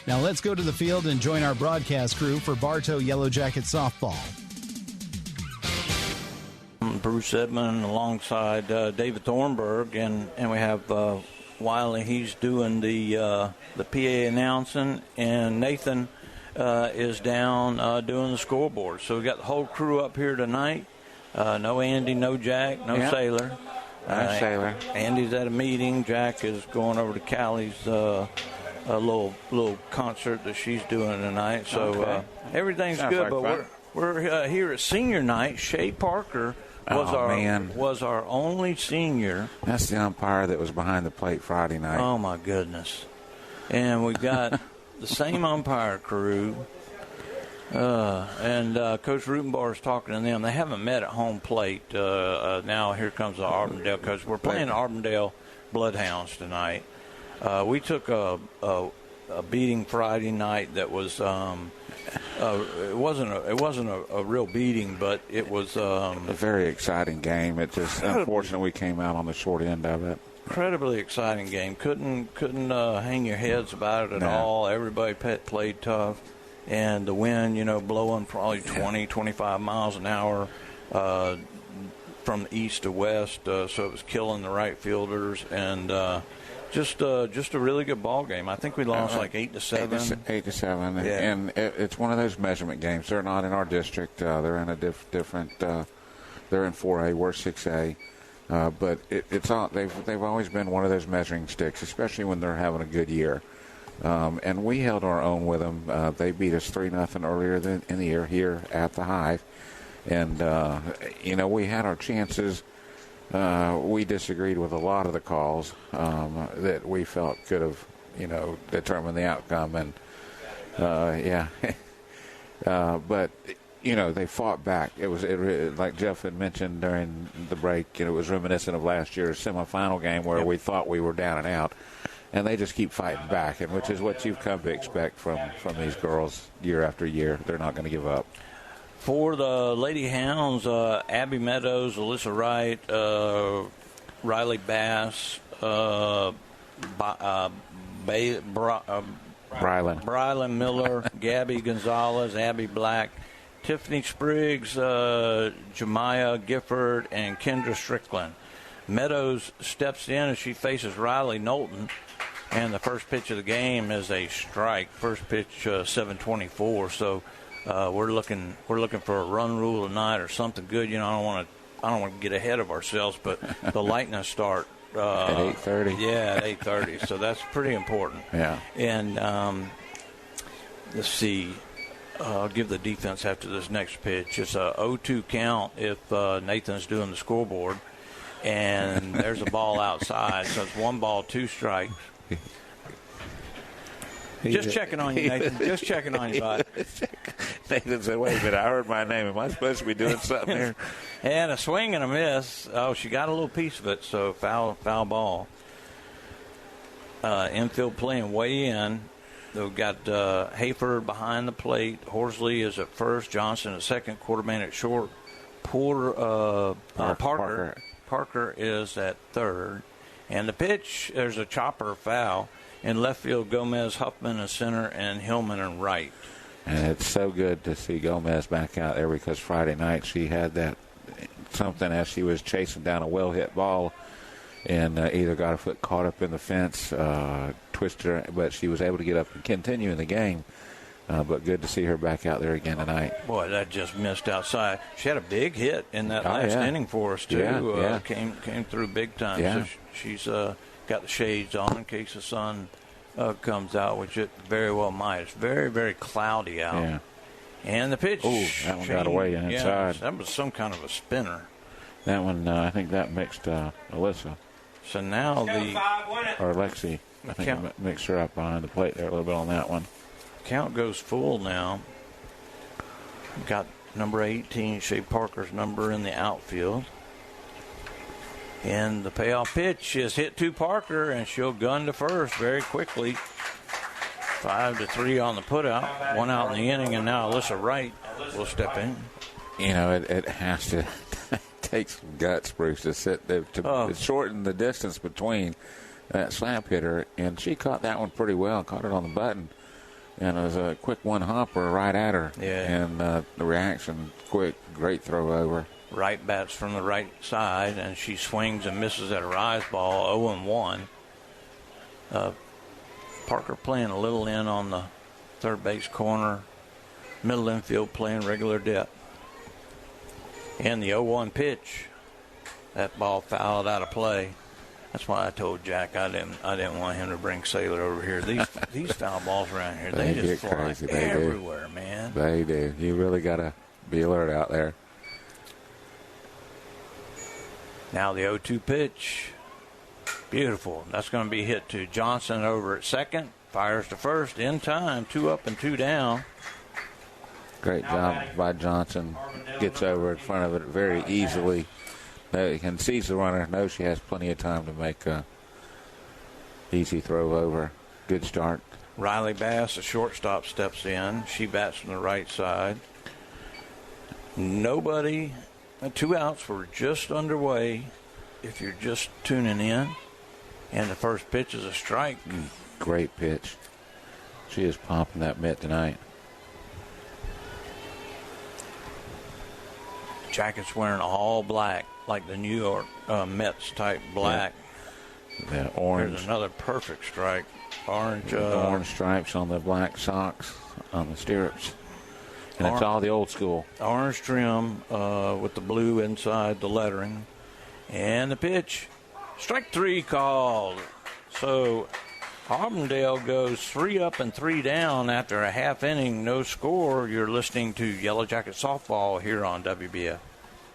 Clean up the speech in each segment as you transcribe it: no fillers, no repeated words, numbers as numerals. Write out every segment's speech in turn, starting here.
Now let's go to the field and join our broadcast crew for Bartow Yellow Jacket softball. Bruce Edmond alongside David Thornburg, and we have Wiley. He's doing the PA announcing, and Nathan is down doing the scoreboard. So we got the whole crew up here tonight. No Andy, no Jack, no Sailor. Sailor. Andy's at a meeting. Jack is going over to Callie's a little concert that she's doing tonight. So everything's Sounds good. like But we're here at senior night. Shay Parker was our only senior. That's the umpire that was behind the plate Friday night. Oh my goodness! And we got the same umpire crew. And Coach Rutenbar is talking to them. They haven't met at home plate. Now here comes the Auburndale coach. We're playing Auburndale Bloodhounds tonight. We took a beating Friday night that was it wasn't a real beating, but it was a very exciting game. It just unfortunately we came out on the short end of it. Incredibly exciting game. Couldn't hang your heads about it at all. Everybody played tough. And the wind, blowing probably 20, 25 miles an hour from east to west, so it was killing the right fielders. And just a really good ball game. I think we lost like 8-7. 8-7, yeah. And it's one of those measurement games. They're not in our district. They're in a different. They're in 4A. We're 6A. But it's all they've always been one of those measuring sticks, especially when they're having a good year. And we held our own with them. They beat us 3-0 earlier in the year here at the Hive. And, we had our chances. We disagreed with a lot of the calls that we felt could have, determined the outcome. And, but, they fought back. It was like Jeff had mentioned during the break, it was reminiscent of last year's semifinal game where we thought we were down and out. And they just keep fighting back, and which is what you've come to expect from these girls year after year. They're not going to give up. For the Lady Hounds, Abby Meadows, Alyssa Wright, Riley Bass, Brylan Miller, Gabby Gonzalez, Abby Black, Tiffany Spriggs, Jemiah Gifford, and Kendra Strickland. Meadows steps in as she faces Riley Knowlton. And the first pitch of the game is a strike. First pitch, 7:24. So we're looking for a run rule tonight or something good. I don't want to get ahead of ourselves, but the Lightning start at 8:30. Yeah, at 8:30. So that's pretty important. Yeah. And let's see. I'll give the defense after this next pitch. It's a 0-2 count if Nathan's doing the scoreboard, and there's a ball outside. So it's 1 ball, 2 strikes. Just checking on you, Nathan. Just checking on you, bud. Nathan said, wait a minute, I heard my name. Am I supposed to be doing something here? And a swing and a miss. Oh, she got a little piece of it, so foul ball. Infield playing way in. We've got Hayford behind the plate. Horsley is at first. Johnson at second. Quarterman at short. Parker is at third. And the pitch, there's a chopper foul. In left field, Gomez, Huffman in center, and Hillman in right. And it's so good to see Gomez back out there because Friday night she had that something as she was chasing down a well-hit ball and either got her foot caught up in the fence, twisted her, but she was able to get up and continue in the game. But good to see her back out there again tonight. Boy, that just missed outside. She had a big hit in that last inning for us, too. Came through big time. Yeah. So she's got the shades on in case the sun comes out, which it very well might. It's very, very cloudy out. Yeah. And the pitch. Oh, that one got away inside. Yeah, that was some kind of a spinner. That one, I think that mixed Alyssa. So now or Lexi. I think mixed her up behind the plate there a little bit on that one. Count goes full now. Got number 18, Shea Parker's number in the outfield. And the payoff pitch is hit to Parker, and she'll gun to first very quickly. 5-3 on the putout. 1 out in the inning, and now Alyssa Wright will step in. It has to take some guts, Bruce, to shorten the distance between that slap hitter, and she caught that one pretty well, caught it on the button. And it was a quick one-hopper right at her. Yeah. And the reaction, quick, great throw over. Right bats from the right side, and she swings and misses at a rise ball, 0-1. Parker playing a little in on the third base corner. Middle infield playing regular depth. And the 0-1 pitch. That ball fouled out of play. That's why I told Jack I didn't want him to bring Sailor over here. These foul balls around here, they just fly crazy. everywhere, man. They do. You really got to be alert out there. Now the 0-2 pitch. Beautiful. That's going to be hit to Johnson over at second. Fires to first in time. 2 up and 2 down. Great job by Johnson. Gets over in front of it very easily. And sees the runner. Knows she has plenty of time to make a easy throw over. Good start. Riley Bass, the shortstop, steps in. She bats from the right side. Nobody. 2 outs were just underway if you're just tuning in. And the first pitch is a strike. Great pitch. She is popping that mitt tonight. Jacket's wearing all black, like the New York Mets type black. Yeah, orange. There's another perfect strike. Orange. Orange stripes on the black socks on the stirrups. And it's all the old school. Orange trim with the blue inside the lettering. And the pitch. Strike 3 called. So Auburndale goes 3 up and 3 down after a half inning, no score. You're listening to Yellow Jacket Softball here on WBF.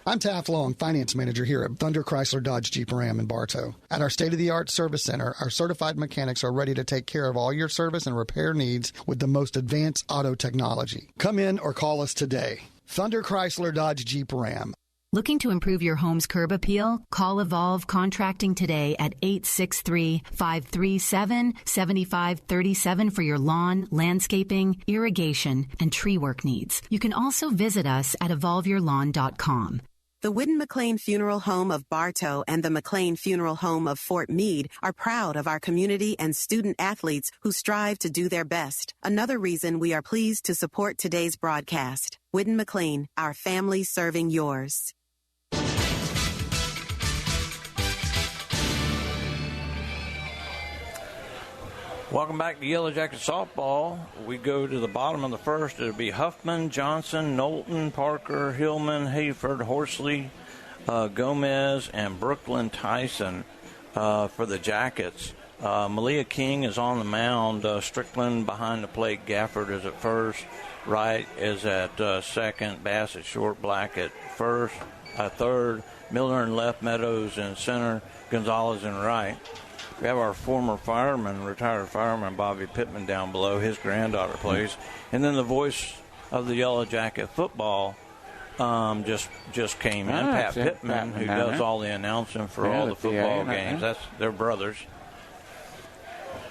I'm Taft Long, Finance Manager here at Thunder Chrysler Dodge Jeep Ram in Bartow. At our state-of-the-art service center, our certified mechanics are ready to take care of all your service and repair needs with the most advanced auto technology. Come in or call us today. Thunder Chrysler Dodge Jeep Ram. Looking to improve your home's curb appeal? Call Evolve Contracting today at 863-537-7537 for your lawn, landscaping, irrigation, and tree work needs. You can also visit us at evolveyourlawn.com. The Whidden McLean Funeral Home of Bartow and the McLean Funeral Home of Fort Meade are proud of our community and student athletes who strive to do their best. Another reason we are pleased to support today's broadcast. Whidden McLean, our family serving yours. Welcome back to Yellow Jacket Softball. We go to the bottom of the first. It'll be Huffman, Johnson, Knowlton, Parker, Hillman, Hayford, Horsley, Gomez, and Brooklyn Tyson for the Jackets. Malia King is on the mound. Strickland behind the plate. Gafford is at first. Wright is at second. Bass at short. Black at first. Third. Miller in left. Meadows in center. Gonzalez in right. We have our former fireman, retired fireman Bobby Pittman down below. His granddaughter plays. And then the voice of the Yellow Jacket football just came in. Pat Pittman, who does all the announcing for all the football games. That's their brothers.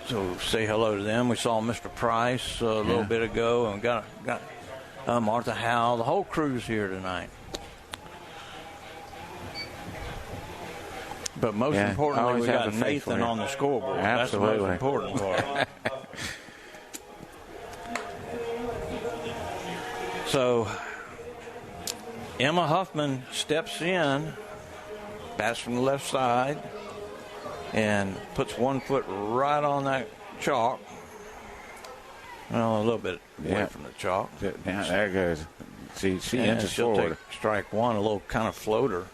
So say hello to them. We saw Mr. Price a little bit ago, and got Martha Howell. The whole crew's here tonight. But most importantly, we got Nathan on the scoreboard. Absolutely. That's the most important part. So Emma Huffman steps in, bats from the left side, and puts one foot right on that chalk. Well, a little bit away from the chalk. Yeah, there it goes. She inches she'll forward. take strike one, a little kind of floater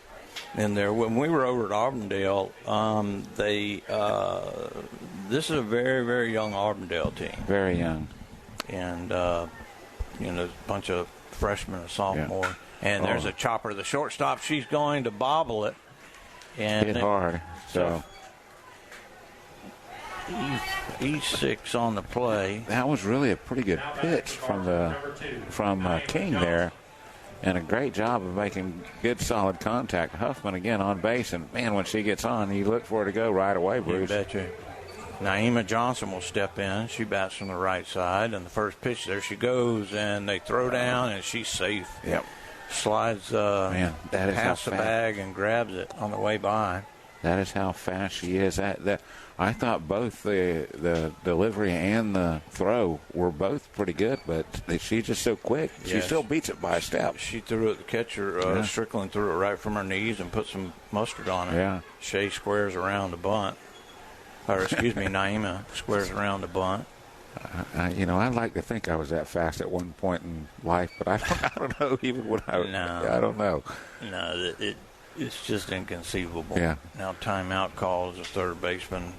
in there. When we were over at Auburndale, this is a very, very young Auburndale team. Very young. And, a bunch of freshmen and sophomore. Yeah. And there's a chopper. The shortstop, she's going to bobble it. And hit hard. So E6 on the play. That was really a pretty good pitch from King there. And a great job of making good, solid contact. Huffman again on base, and man, when she gets on, you look for her to go right away, Bruce. You betcha. Naima Johnson will step in. She bats from the right side, and the first pitch, there she goes, and they throw down, and she's safe. Yep. Slides past the bag and grabs it on the way by. That is how fast she is. I thought both the delivery and the throw were both pretty good, but she's just so quick. She Yes. still beats it by a step. She threw it. The catcher, Strickland, threw it right from her knees and put some mustard on it. Yeah. Shea squares around the bunt. Or, excuse me, Naima squares around the bunt. I'd like to think I was that fast at one point in life, but I don't know even when I don't know. No, it's just inconceivable. Yeah. Now timeout calls the third baseman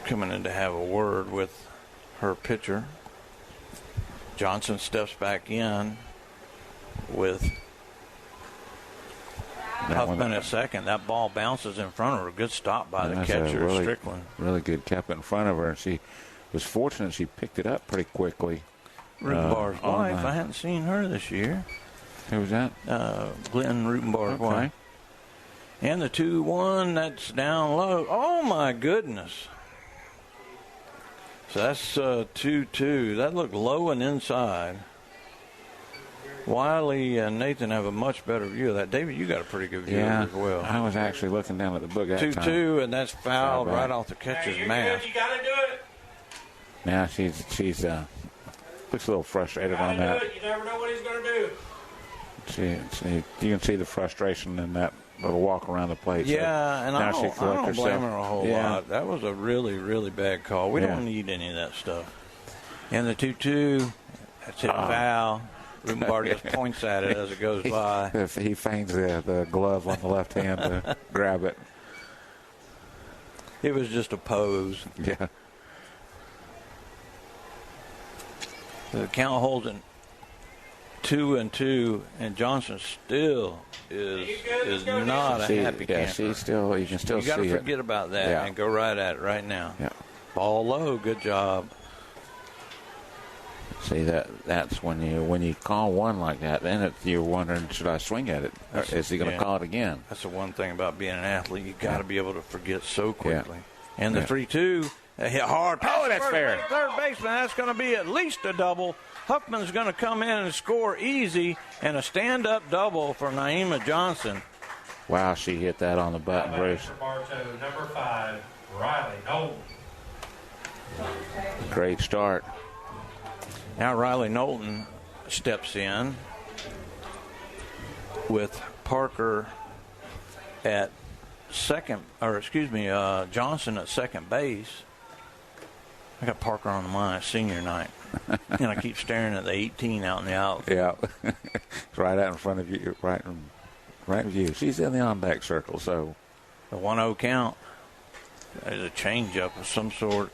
coming in to have a word with her pitcher. Johnson steps back in with Huffman at second. That ball bounces in front of her. Good stop by the catcher, Strickland. Really good, kept it in front of her, and she was fortunate she picked it up pretty quickly. Rutenbar's wife. I hadn't seen her this year. Who was that? Glenn Rutenbar's wife. And the 2-1, that's down low. Oh, my goodness. So that's 2-2. That looked low and inside. Wiley and Nathan have a much better view of that. David, you got a pretty good view of it as well. I was actually looking down at the book that 2-2, and that's fouled right off the catcher's mask. You got to do it. Now she's looks a little frustrated on that. You never know what he's going to do. You can see the frustration in that little walk around the plate. Yeah, and I don't blame her a whole Yeah. lot. That was a really, really bad call. We don't need any of that stuff. And the 2-2, that's it, foul. Rutenbar just points at it as it goes by. He feigns the glove on the left hand to grab it. It was just a pose. Yeah. The count holds in 2-2, and Johnson still is not a happy camper. Yeah, she's still. You can still see it. You got to forget about that and go right at it right now. Yeah. Ball low. Good job. See that's when you call one like that, then you're wondering, should I swing at it? Or is he going to call it again? That's the one thing about being an athlete. You got to be able to forget so quickly. Yeah. And the 3-2, hit hard. Oh, that's fair. Third baseman. That's going to be at least a double. Huffman's going to come in and score easy, and a stand-up double for Naima Johnson. Wow, she hit that on the button, Bruce. For Bartow, number 5, Riley Knowlton. Great start. Now Riley Knowlton steps in with Parker at second, Johnson at second base. I got Parker on the mind senior night, and I keep staring at the 18 out in the outfield. Yeah, it's right out in front of you, right in view. She's in the on-deck circle, so The 1-0 count. There's a changeup of some sort,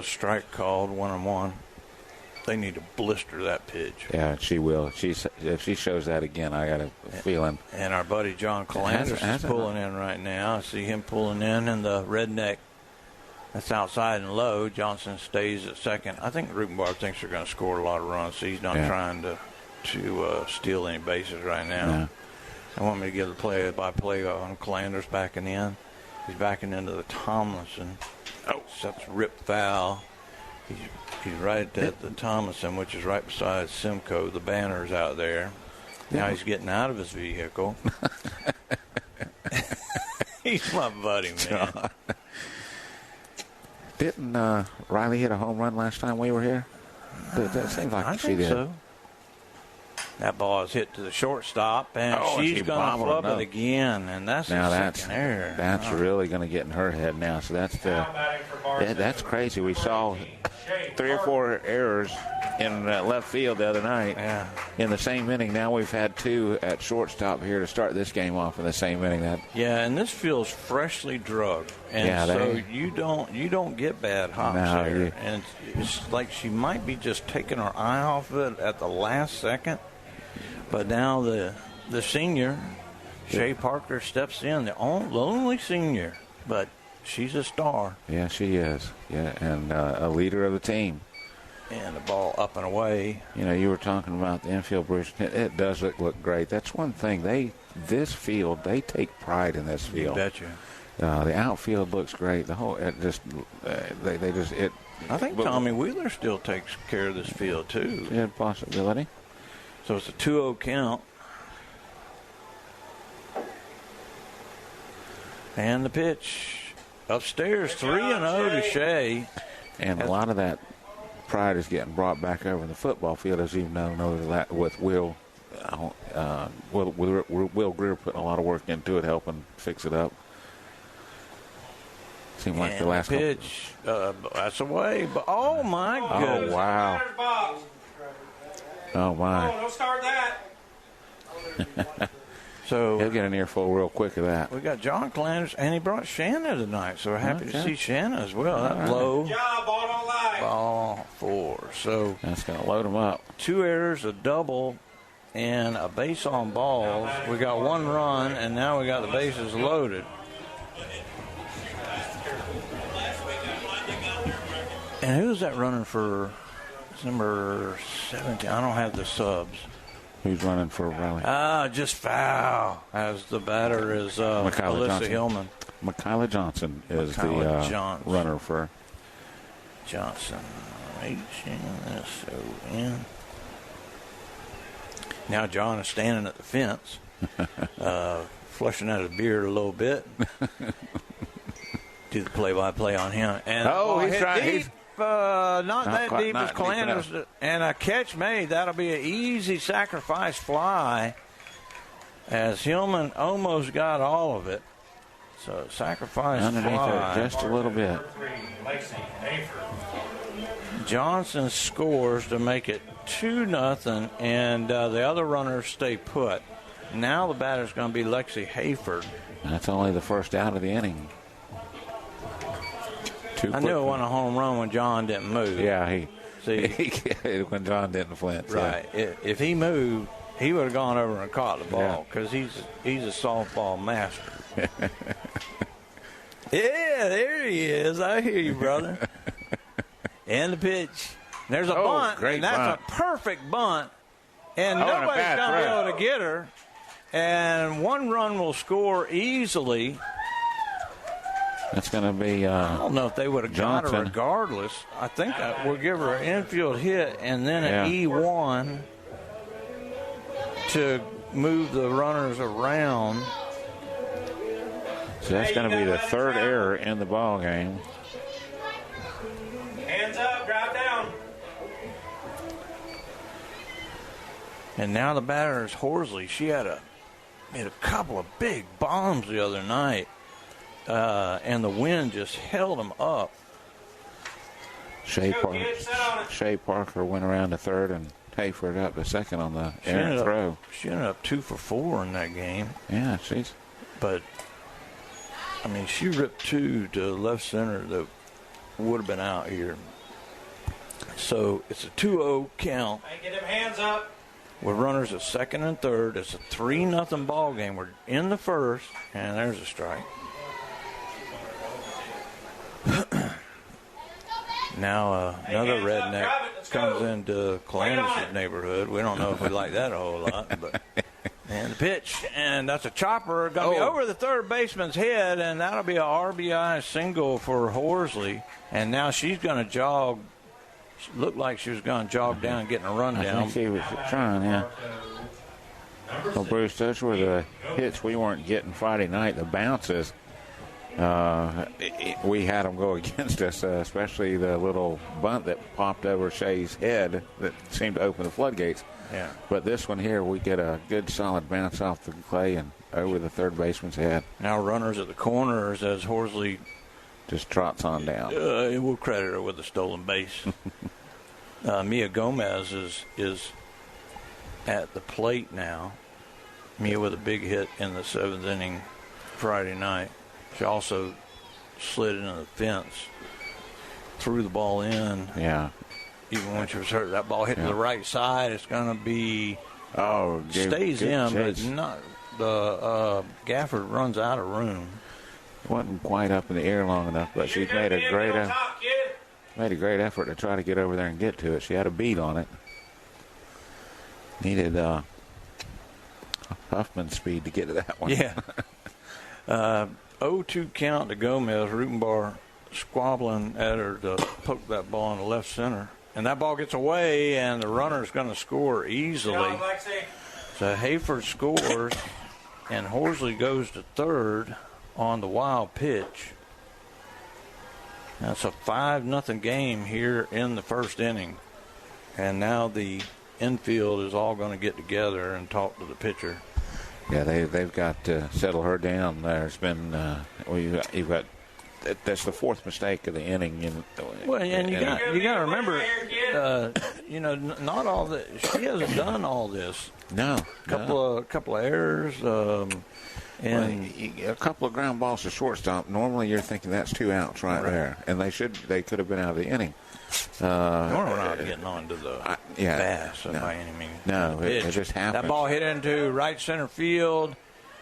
strike called, 1-1. They need to blister that pitch. Yeah, she will. If she shows that again, I got a feeling. And our buddy John Calanders is pulling in right now. I see him pulling in the redneck. That's outside and low. Johnson stays at second. I think Rutenbar thinks they're going to score a lot of runs, so he's not trying to steal any bases right now. Yeah. I want me to give the play-by-play on Calanders backing in. He's backing into the Tomlinson. Oh, that's rip foul. He's right at the Thomason, which is right beside Simcoe. The banner's out there. Now he's getting out of his vehicle. He's my buddy, man. Didn't Riley hit a home run last time we were here? That seems like she did. So. That ball is hit to the shortstop, and she's going to flub it again, and that's a second error. That's really going to get in her head now. So that's crazy. We saw 3 or 4 errors in left field the other night in the same inning. Now we've had 2 at shortstop here to start this game off in the same inning. And this feels freshly drugged, and you don't get bad hops here. And it's like she might be just taking her eye off of it at the last second. But now the senior, Shea Parker, steps in, the only senior, but she's a star. Yeah, she is. Yeah, and a leader of the team. And the ball up and away. You know, you were talking about the infield, Bruce. It does look great. That's one thing. They take pride in this field. You betcha. The outfield looks great. The whole, I think Tommy Wheeler still takes care of this field, too. Good possibility. So it's a 2-0 count. And the pitch upstairs, 3-0 to Shea. And a lot of that pride is getting brought back over in the football field, as you know with Will Greer putting a lot of work into it, helping fix it up. Seemed like the last pitch, that's away. But oh my goodness! Oh wow! Oh my! Oh, don't start that. So he'll get an earful real quick of that. We got John Clanders, and he brought Shanna tonight, so we're happy to see Shanna as well. That low Job, ball don't lie. ball 4. So that's going to load him up. 2 errors, a double, and a base on balls. We got 1 run, and now we got the bases loaded. And who's that running for? It's number 17. I don't have the subs. Who's running for Riley? Just foul. As the batter is Alyssa Hillman. Michaela Johnson is the runner for Johnson. H-N-S-O-N. Now John is standing at the fence, flushing out his beard a little bit. Do the play-by-play on him. And he's trying. Not that deep as Clanders, and a catch made. That'll be an easy sacrifice fly, as Hillman almost got all of it. So sacrifice underneath fly. it just a little bit. Johnson scores to make it 2-0, and the other runners stay put. Now the batter's going to be Lexi Hayford. That's only the first out of the inning. I knew it wasn't a home run when John didn't move. Yeah, when John didn't flinch. Right. Yeah. If he moved, he would have gone over and caught the ball because he's a softball master. Yeah, there he is. I hear you, brother. And the pitch. There's a bunt, great and that's bunt. a perfect bunt. And nobody's going to be able to get her. And 1 run will score easily. That's going to be I don't know if they would have got her regardless. I think we'll give her an infield hit and then an E1 to move the runners around. So that's going to be the 3rd error in the ball game. Hands up, drive down. And now the batter is Horsley. She made a couple of big bombs the other night. And the wind just held them up. Shea Parker went around to 3rd and Hayford up to 2nd on the errant throw. She ended up 2 for 4 in that game. Yeah, But, I mean, she ripped 2 to left center that would have been out here. So it's a 2-0 count. Hey, get them hands up. With runners at 2nd and 3rd. It's a 3-0 ball game. We're in the 1st, and there's a strike. Now another redneck comes into Clanders' neighborhood. We don't know if we like that a whole lot, but and the pitch, and that's a chopper going to be over the 3rd baseman's head, and that'll be a RBI single for Horsley. And now she's going to jog. She looked like she was going to jog down, getting a run down. I think she was trying, yeah. Well, Bruce, those were the hits we weren't getting Friday night. The bounces. We had them go against us, especially the little bunt that popped over Shea's head that seemed to open the floodgates. Yeah. But this one here, we get a good solid bounce off the clay and over the 3rd baseman's head. Now runners at the corners as Horsley just trots on down. We'll credit her with a stolen base. Mia Gomez is at the plate now. Mia with a big hit in the 7th inning Friday night. She also slid into the fence, threw the ball in. Yeah. Even when she was hurt, that ball hit to the right side. It's going to be stays in, chase. but not the Gafford runs out of room. Wasn't quite up in the air long enough, but she made a great effort to try to get over there and get to it. She had a beat on it. Needed Huffman speed to get to that one. Yeah. 0-2 count to Gomez. Rutenbar squabbling at her to poke that ball in the left center. And that ball gets away, and the runner's going to score easily. So Hayford scores, and Horsley goes to 3rd. on the wild pitch. That's a 5-0 game here in the first inning. And now the infield is all going to get together and talk to the pitcher. Yeah, they've got to settle her down. There's been you've got that's the fourth mistake of the inning. Well, and you got to remember, not all that she hasn't done all this. No, couple of errors, and a couple of ground balls to shortstop. Normally, you're thinking that's 2 outs right there, and they could have been out of the inning. We're not getting on to the fast by any means. No, it just happened. That ball hit into right center field,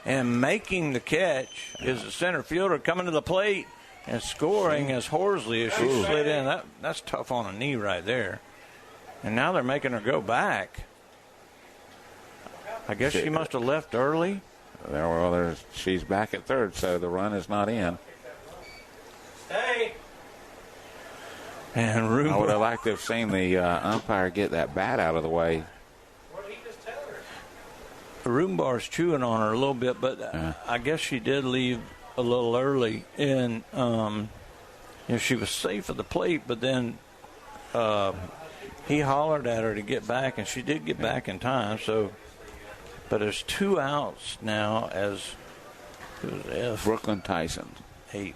and making the catch is the center fielder coming to the plate and scoring as Horsley as she slid in. That's tough on a knee right there. And now they're making her go back. I guess she must have left early. She's back at third, so the run is not in. Hey. And I would have liked to have seen the umpire get that bat out of the way. What did he just tell her? Roombar's chewing on her a little bit, but I guess she did leave a little early, and she was safe at the plate, but then he hollered at her to get back, and she did get back in time. So, but there's 2 outs now as Brooklyn Tyson.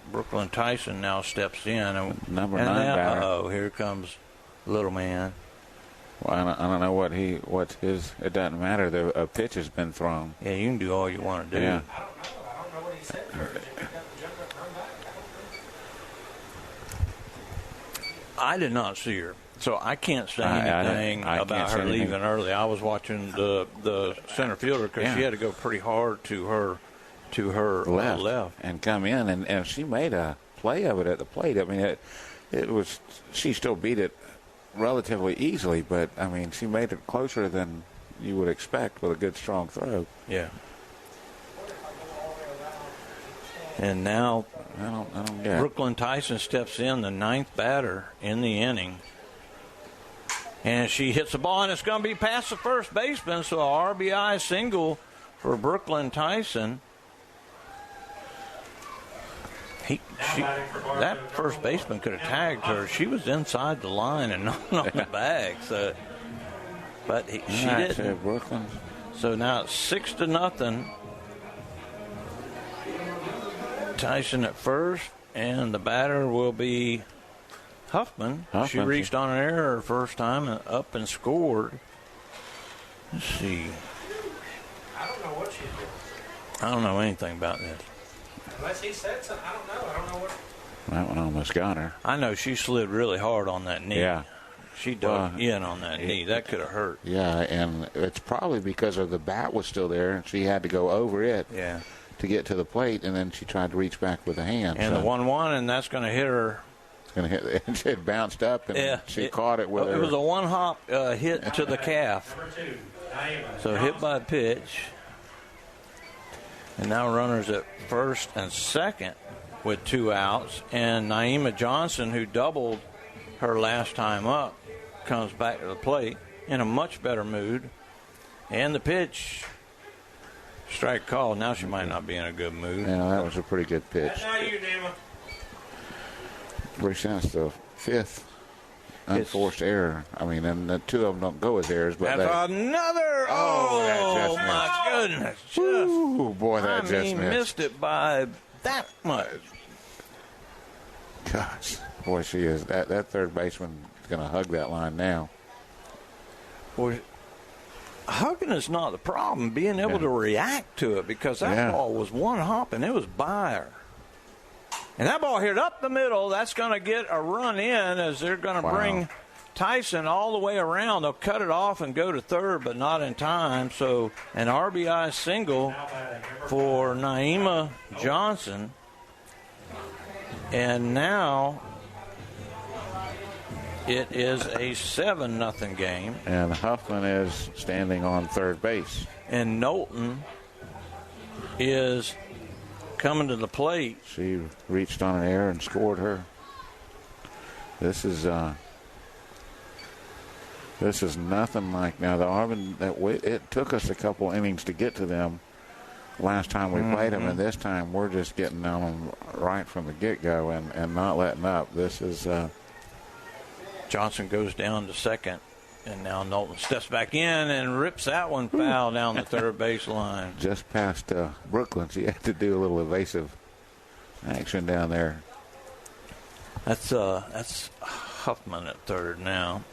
Brooklyn Tyson now steps in. Number 9 batter. Uh-oh, here comes little man. Well, I don't know what's his. It doesn't matter. A pitch has been thrown. Yeah, you can do all you want to do. Yeah. I don't know what he said to her. She got to jump up and run back. I did not see her, so I can't say anything about her leaving early. I was watching the center fielder because she had to go pretty hard to her left and come in, and she made a play of it at the plate. I mean, it was she still beat it relatively easily, but I mean, she made it closer than you would expect with a good strong throw. Yeah. And now I don't get Brooklyn Tyson steps in, the 9th batter in the inning. And she hits the ball, and it's going to be past the first baseman, so a RBI single for Brooklyn Tyson. That first baseman could have tagged her. She was inside the line and not on the bag, but she didn't. Brooklyn. So now it's 6-0. Tyson at first, and the batter will be Huffman. She reached on an error first time and up and scored. Let's see. I don't know what she's doing. I don't know anything about this. Unless he said something. I don't know what. That one almost got her. I know she slid really hard on that knee. Yeah. She dug in on that knee. That could have hurt. Yeah, and it's probably because of the bat was still there, and she had to go over it to get to the plate, and then she tried to reach back with a hand. And the 1-1, and that's going to hit her. It's going to hit. It bounced up, and she caught it with her. It was a one-hop hit to the calf. Number 2. Naima. So hit by pitch. And now runners at first and second with 2 outs. And Naima Johnson, who doubled her last time up, comes back to the plate in a much better mood. And the pitch, strike call. Now she might not be in a good mood. Yeah, that was a pretty good pitch. That's not you, Naima. Bruce, that's the 5th unforced error. I mean, and the 2 of them don't go as errors, but that's another. Oh, my goodness! Ooh, boy, that just missed it by that much. Gosh, boy, she is. That third baseman is going to hug that line now. Boy, hugging is not the problem. Being able to react to it, because that ball was one hop and it was by her. And that ball hit up the middle. That's going to get a run in as they're going to bring Tyson all the way around. They'll cut it off and go to third, but not in time. So an RBI single for Naima Johnson. And now it is a 7-0 game. And Huffman is standing on third base. And Knowlton is coming to the plate. She reached on an error and scored her. This is nothing like now the Auburn. It took us a couple innings to get to them. last time we played them, and this time we're just getting on them right from the get-go and not letting up. This is Johnson goes down to second, and now Knowlton steps back in and rips that one foul down the third baseline. Just past Brooklyn, so you had to do a little evasive action down there. That's Huffman at third now.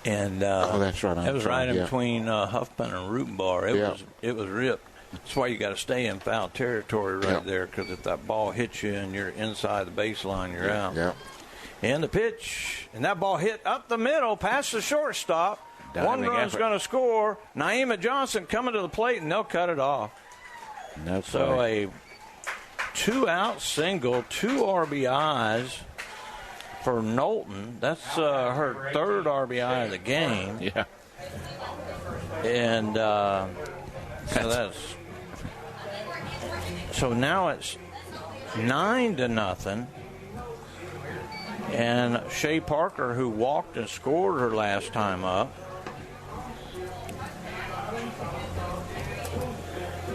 And that's right. That was right in between Huffman and Rutenbar. It was ripped. That's why you got to stay in foul territory right there, because if that ball hits you and you're inside the baseline, you're out. Yeah. And the pitch, and that ball hit up the middle past the shortstop. One run's going to score. Naima Johnson coming to the plate, and they'll cut it off. No so play. a 2-out single, 2 RBIs for Knowlton. That's her third RBI of the game. Yeah. And so now it's 9-0. And Shea Parker, who walked and scored her last time up,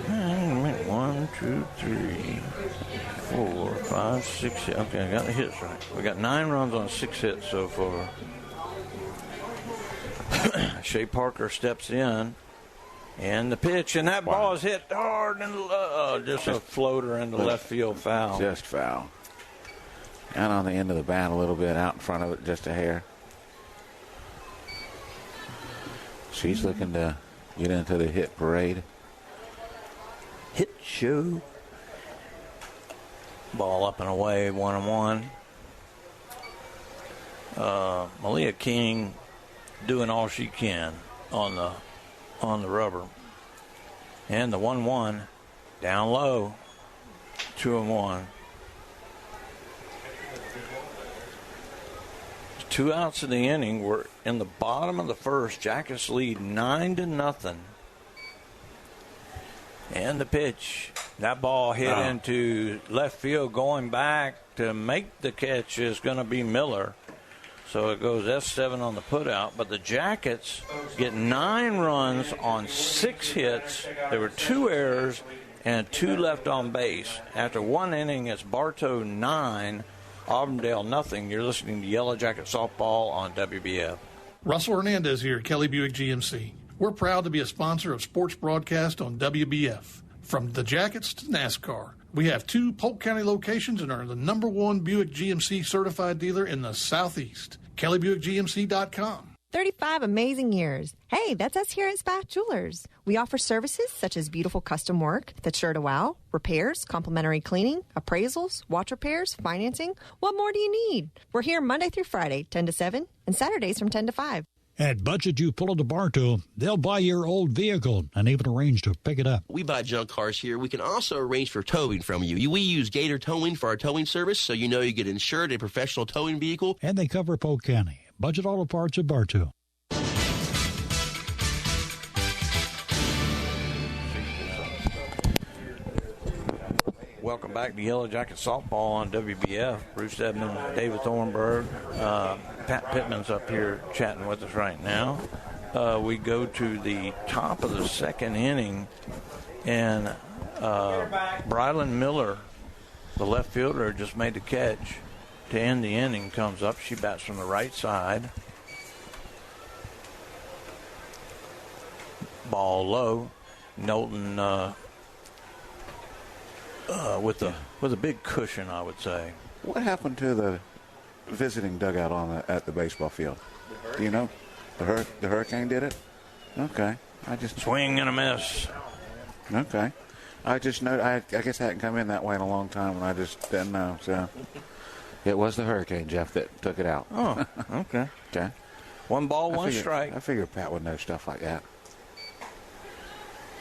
and 1, 2, 3, 4, 5, 6. Okay, I got the hits right. We got 9 runs on 6 hits so far. Shea Parker steps in, and the pitch, and that ball is hit hard, and just a floater into left field foul. Just foul. Out on the end of the bat a little bit, out in front of it just a hair. She's looking to get into the hit parade. Hit show. Ball up and away, 1-1. Malia King doing all she can on the rubber. And the 1-1 down low, 2-1. 2 outs in the inning. We're in the bottom of the first. Jackets lead 9-0. And the pitch. That ball hit into left field. Going back to make the catch is going to be Miller. So it goes S7 on the putout. But the Jackets get 9 runs on 6 hits. There were 2 errors and 2 left on base. After 1 inning, it's Bartow 9, Auburndale nothing. You're listening to Yellow Jacket Softball on WBF. Russell Hernandez here at Kelly Buick GMC. We're proud to be a sponsor of sports broadcast on WBF. From the Jackets to NASCAR, we have 2 Polk County locations and are the #1 Buick GMC certified dealer in the Southeast. KellyBuickGMC.com. 35 amazing years. Hey, that's us here at Spath Jewelers. We offer services such as beautiful custom work that's sure to wow, repairs, complimentary cleaning, appraisals, watch repairs, financing. What more do you need? We're here Monday through Friday, 10 to 7, and Saturdays from 10 to 5. At Budget You Pull into Bartow, they'll buy your old vehicle and even arrange to pick it up. We buy junk cars here. We can also arrange for towing from you. We use Gator Towing for our towing service, so you know you get insured a professional towing vehicle. And they cover Polk County. Budget Auto Parts at Bartow. Welcome back to Yellow Jacket Softball on WBF. Bruce Edmond, David Thornburg, Pat Pittman's up here chatting with us right now. We go to the top of the second inning, and Brylan Miller, the left fielder, just made the catch to end the inning, comes up. She bats from the right side. Ball low. Knowlton with a big cushion, I would say. What happened to the visiting dugout at the baseball field? Do you know? The Hurricane did it? Okay. I just swing and a miss. Okay. I just know. I guess I hadn't come in that way in a long time, and I just didn't know. So it was the Hurricane, Jeff, that took it out. Oh, okay. Okay. 1 ball, 1 strike. I figured Pat would know stuff like that.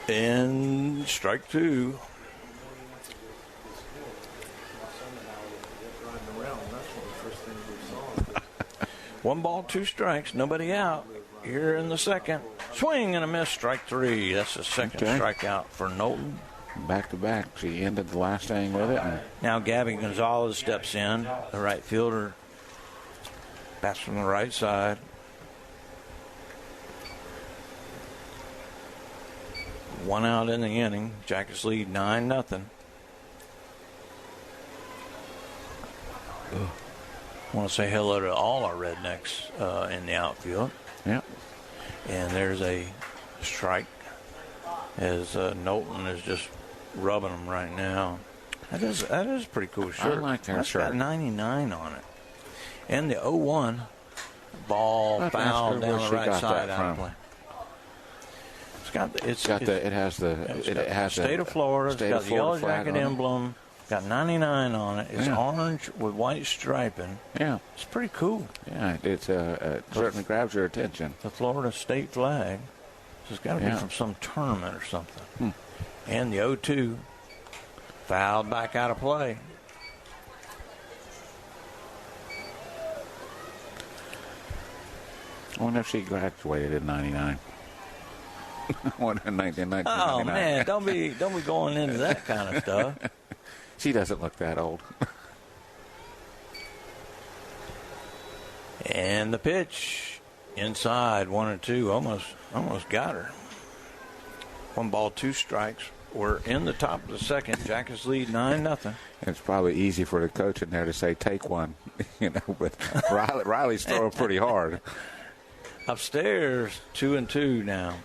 And strike 2. One ball, 2 strikes, nobody out. Here in the second. Swing and a miss, strike 3. That's the second strikeout for Knowlton. Back to back. She ended the last inning with it. Now Gabby Gonzalez steps in, the right fielder. Bats from the right side. 1 out in the inning. Jackets lead 9-0. I want to say hello to all our rednecks in the outfield. Yeah. And there's a strike as Knowlton is just rubbing them right now. That is pretty cool shirt. I like that That's shirt. got 99 on it. And the 0-1 ball foul down the right side out of play. It has the state of Florida. It's got the Yellow Jacket emblem. Got 99 on it. It's orange with white striping. Yeah. It's pretty cool. Yeah, it certainly grabs your attention. The Florida state flag. So it's got to be from some tournament or something. And the 0-2 fouled back out of play. I wonder if she graduated in 99. I wonder in 1999. Oh, man, don't be going into that kind of stuff. She doesn't look that old. And the pitch inside 1-2, almost got her. 1 ball, 2 strikes. We're in the top of the second. Jackets lead 9-0. It's probably easy for the coach in there to say take one, but Riley's throwing pretty hard. Upstairs, 2-2 now.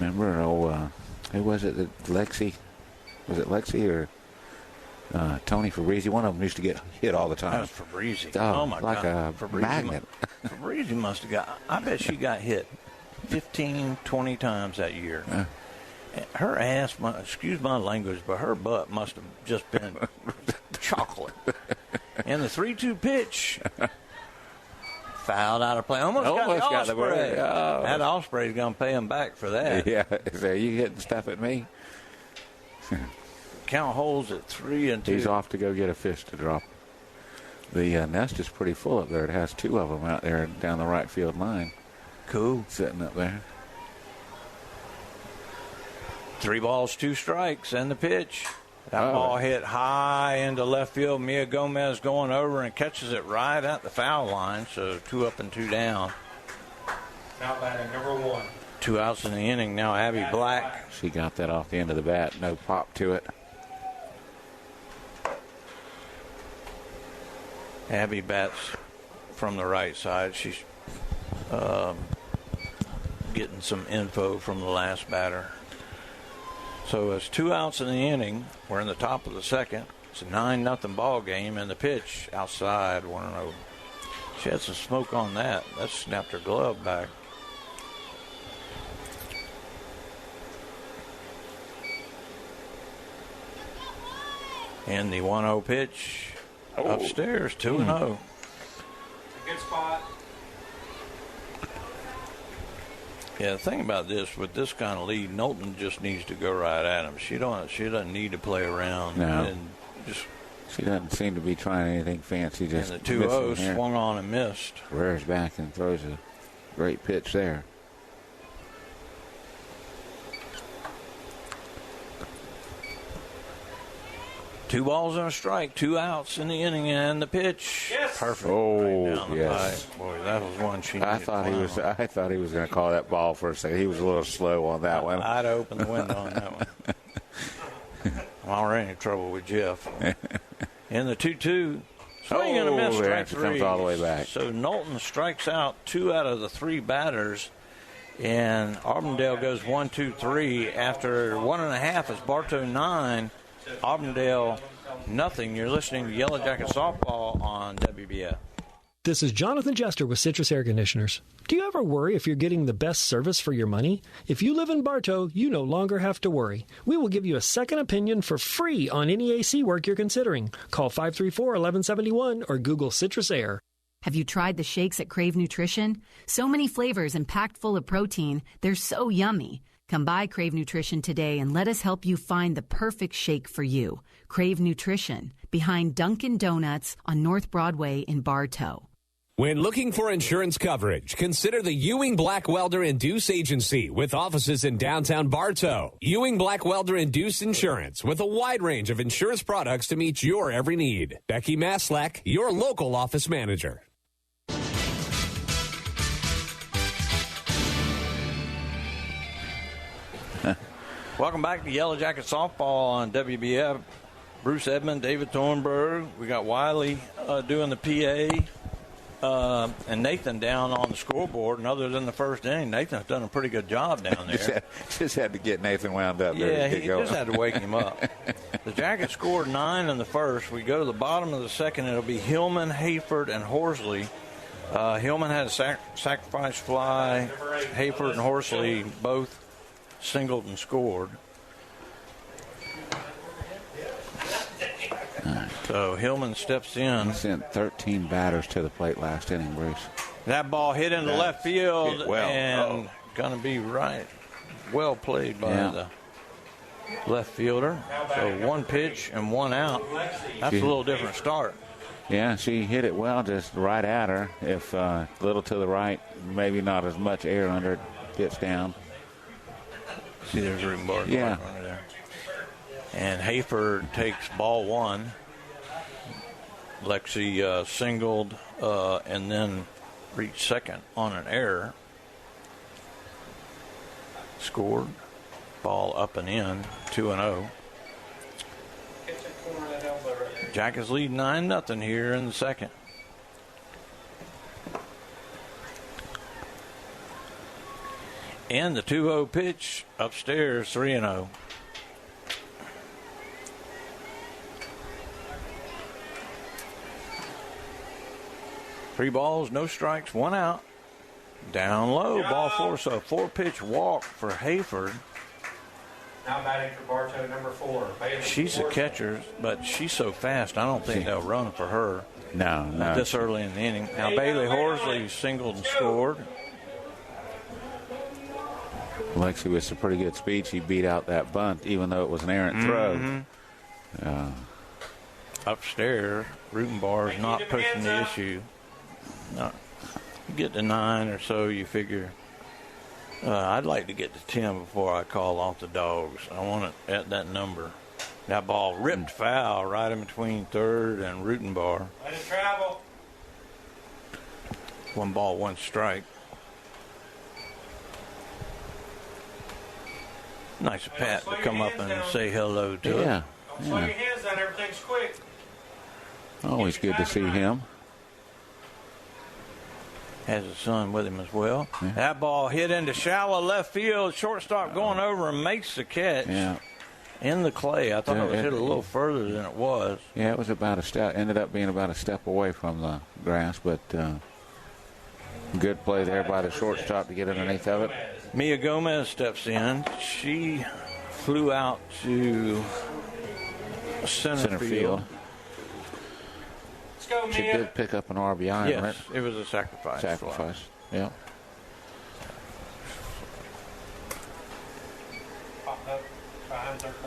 Remember, who was it? Lexi? Was it Lexi or Tony Fabrizi? One of them used to get hit all the time. That was Fabrizi. Oh, my like God. a magnet. Fabrizi must have got, I bet she got hit 15, 20 times that year. Her ass, excuse my language, but her butt must have just been chocolate. And the 3-2 pitch. Fouled out of play. Almost got the Osprey. That Osprey's going to pay him back for that. Yeah. So you hitting stuff at me? Count holds at 3-2. He's off to go get a fish to drop. The nest is pretty full up there. It has 2 of them out there down the right field line. Cool. Sitting up there. 3 balls, 2 strikes, and the pitch. That ball hit high into left field. Mia Gomez going over and catches it right at the foul line. So 2 up and 2 down. Now batting number 1. 2 outs in the inning. Now Abby Black. She got that off the end of the bat. No pop to it. Abby bats from the right side. She's getting some info from the last batter. So it's 2 outs in the inning. We're in the top of the second. It's a 9-0 ball game, and the pitch outside 1-0. She had some smoke on that. That snapped her glove back. And the 1-0 pitch upstairs, 2-0. Good spot. Yeah, the thing about this, with this kind of lead, Knowlton just needs to go right at him. She doesn't need to play around. No. And just, she doesn't seem to be trying anything fancy. Just and the 2-0 swung on and missed. Rears back and throws a great pitch there. Two balls and a strike, 2 outs in the inning, and the pitch. Yes. Perfect. Oh, right down the yes. pipe. Boy, that was one she I thought he was going to call that ball for a second. He was a little slow on that one. I'd open the window on that one. I'm already in trouble with Jeff. And the 2-2. Swing and a miss, strike 3. Comes all the way back. So Knowlton strikes out 2 out of the 3 batters. And Auburndale goes 1-2-3 after 1.5 is Bartow 9. Auburndale, nothing. You're listening to Yellow Jacket Softball on WBF. This is Jonathan Jester with Citrus Air Conditioners. Do you ever worry if you're getting the best service for your money? If you live in Bartow, you no longer have to worry. We will give you a second opinion for free on any AC work you're considering. Call 534-1171 or Google Citrus Air. Have you tried the shakes at Crave Nutrition? So many flavors and packed full of protein. They're so yummy. Come by Crave Nutrition today and let us help you find the perfect shake for you. Crave Nutrition, behind Dunkin' Donuts on North Broadway in Bartow. When looking for insurance coverage, consider the Ewing Black Welder and Deuce Agency with offices in downtown Bartow. Ewing Black Welder and Deuce Insurance with a wide range of insurance products to meet your every need. Becky Maslak, your local office manager. Welcome back to Yellow Jacket Softball on WBF. Bruce Edmond, David Thornburg. We got Wiley doing the PA, and Nathan down on the scoreboard. And other than the first inning, Nathan's done a pretty good job down there. just had to get Nathan wound up. Yeah, he just had to wake him up. The Jackets scored 9 in the first. We go to the bottom of the second. It'll be Hillman, Hayford, and Horsley. Hillman had a sacrifice fly. Hayford and Horsley both singled and scored. So Hillman steps in. He sent 13 batters to the plate last inning, Bruce. That ball hit into left field and going to be right. Well played by the left fielder. So 1 pitch and 1 out. That's a little different start. Yeah, she hit it well, just right at her. If a little to the right, maybe not as much air under it, gets down. See, there's Rutenbar. Yeah. There. And Hayford takes ball 1. Lexi singled and then reached second on an error. Scored. Ball up and in, 2-0. Jackets lead 9-0 here in the second. And the 2-0 pitch upstairs, 3-0. Three balls, no strikes, 1 out. Down low, ball 4. So a 4-pitch walk for Hayford. Now batting for Bartow, number 4. She's a catcher, but she's so fast, I don't think they'll run for her. No. Not this early in the inning. Now Bailey Horsley singled and scored. Lexi with some pretty good speed. She beat out that bunt, even though it was an errant throw. Upstairs, Rutenbar is not pushing the issue. No. You get to 9 or so, you figure. I'd like to get to 10 before I call off the dogs. I want it at that number. That ball ripped foul right in between third and Rutenbar. Let it travel. 1 ball, 1 strike. Nice of Pat to come up and say hello to Yeah. Don't slow your hands down. Everything's quick. Always good to see him. Has his son with him as well. Yeah. That ball hit into shallow left field. Shortstop going over and makes the catch. Yeah. In the clay. I thought it was hit a little further than it was. Yeah, it was about a step. Ended up being about a step away from the grass, but good play there by the shortstop to get underneath of it. Mia Gomez steps in. She flew out to center field. Let's go, Mia. She did pick up an RBI. Yes, right? it was a sacrifice. Yeah. Popped up behind third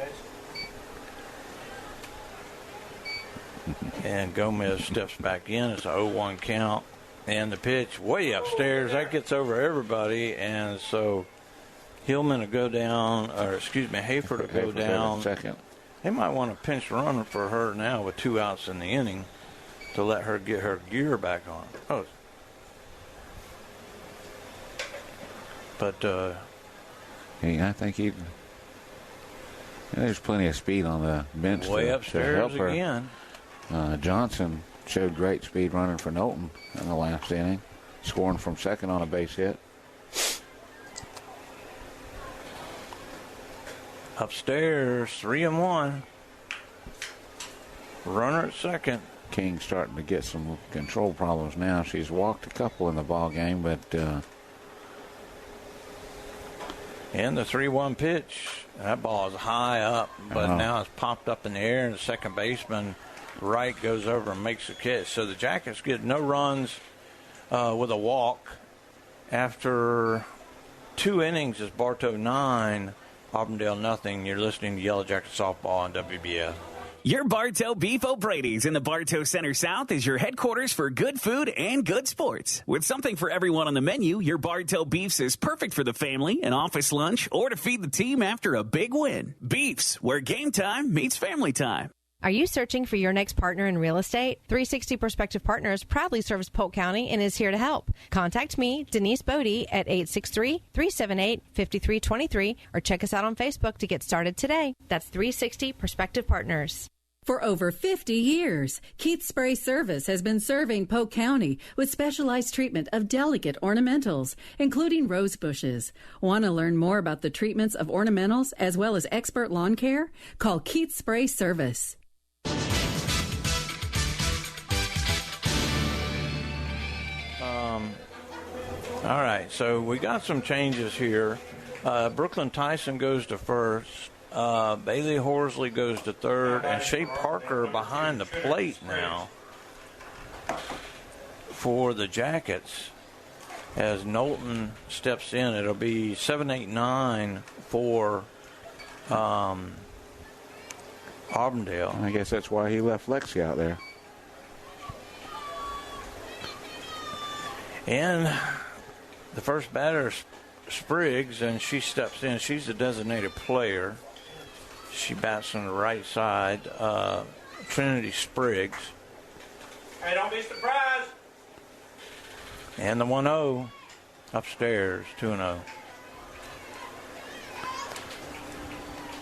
base. And Gomez steps back in. It's a 0-1 count. And the pitch way upstairs. That gets over everybody. And so Hillman will go down, Hayford will go down. Second. They might want a pinch runner for her now with 2 outs in the inning to let her get her gear back on. Oh. But I think there's plenty of speed on the bench way to upstairs help her. again. Johnson showed great speed running for Knowlton in the last inning, scoring from second on a base hit. Upstairs, 3-1. Runner at second. King's starting to get some control problems now. She's walked a couple in the ball game, but and the 3-1 pitch. That ball is high up, but now it's popped up in the air, and the second baseman Wright goes over and makes the catch. So the Jackets get no runs with a walk after 2 innings. It's Bartow 9, Auburndale nothing. You're listening to Yellow Jacket Softball on WBF. Your Bartow Beef O'Brady's in the Bartow Center South is your headquarters for good food and good sports. With something for everyone on the menu, your Bartow Beefs is perfect for the family, an office lunch, or to feed the team after a big win. Beefs, where game time meets family time. Are you searching for your next partner in real estate? 360 Prospective Partners proudly serves Polk County and is here to help. Contact me, Denise Bodie, at 863-378-5323 or check us out on Facebook to get started today. That's 360 Prospective Partners. For over 50 years, Keith Spray Service has been serving Polk County with specialized treatment of delicate ornamentals, including rose bushes. Want to learn more about the treatments of ornamentals as well as expert lawn care? Call Keith Spray Service. All right, so we got some changes here. Brooklyn Tyson goes to first. Bailey Horsley goes to third, and Shea Parker behind the plate now for the Jackets as Knowlton steps in. It'll be 7-8-9 for Auburndale. I guess that's why he left Lexi out there. And the first batter is Spriggs, and she steps in. She's the designated player. She bats on the right side. Trinity Spriggs. Hey, don't be surprised. And the 1-0 upstairs, 2-0.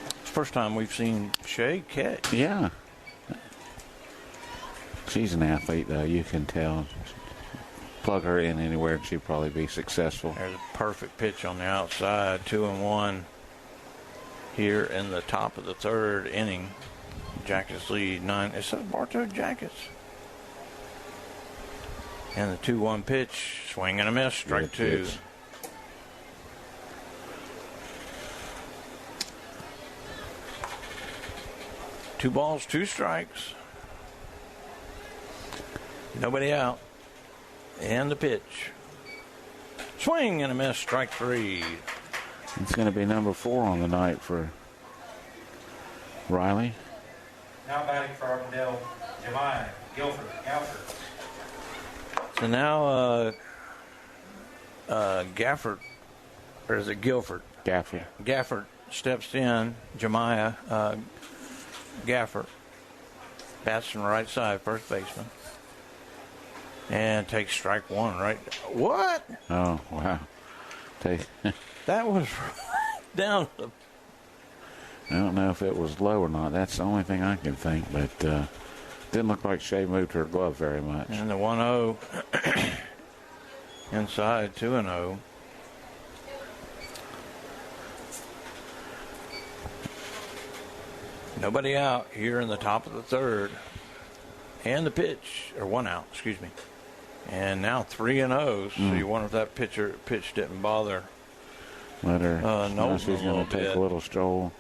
It's the first time we've seen Shea catch. Yeah. She's an athlete, though. You can tell. Plug her in anywhere and she'd probably be successful. There's a perfect pitch on the outside, 2-1 here in the top of the third inning. Jackets lead 9. It says Bartow Jackets. And the 2-1 pitch, swing and a miss, strike two. Pitch. Two balls, two strikes. Nobody out. And the pitch. Swing and a miss, strike three. It's going to be number 4 on the night for Riley. Now batting for Auburndale, Jemiah Guilford. So now Gafford, or is it Guilford? Gafford. Gafford steps in. Jemiah Gafford bats from the right side, first baseman. And takes strike one right. What? Oh, wow. That was down. I don't know if it was low or not. That's the only thing I can think. But didn't look like Shea moved her glove very much. And the 1-0 inside, 2-0. Nobody out here in the top of the third. And the pitch, or 1 out, excuse me. And now 3-0. So you wonder if that pitch didn't bother. Let her. No, she's going to take a little stroll,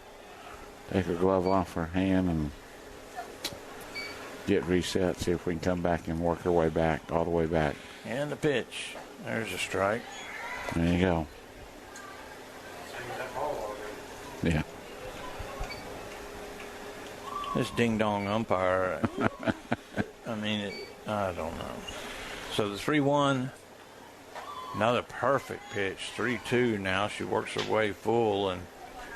take her glove off her hand, and get reset. See if we can come back and work her way back, all the way back. And the pitch. There's a strike. There you go. Yeah. This ding-dong umpire, I mean, I don't know. So the 3-1, another perfect pitch. 3-2 now. She works her way full, and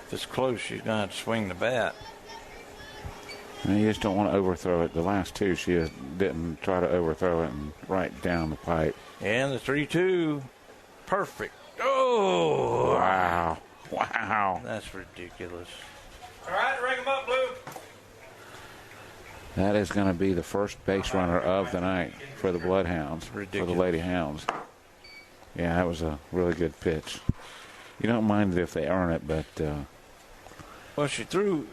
if it's close, she's going to have to swing the bat. And you just don't want to overthrow it. The last two, she didn't try to overthrow it and right down the pipe. And the 3-2, perfect. Oh! Wow. Wow. That's ridiculous. All right, ring them up, Blue. That is going to be the first base runner of the night for the Bloodhounds, ridiculous. For the Lady Hounds. Yeah, that was a really good pitch. You don't mind it if they earn it, but... well, she threw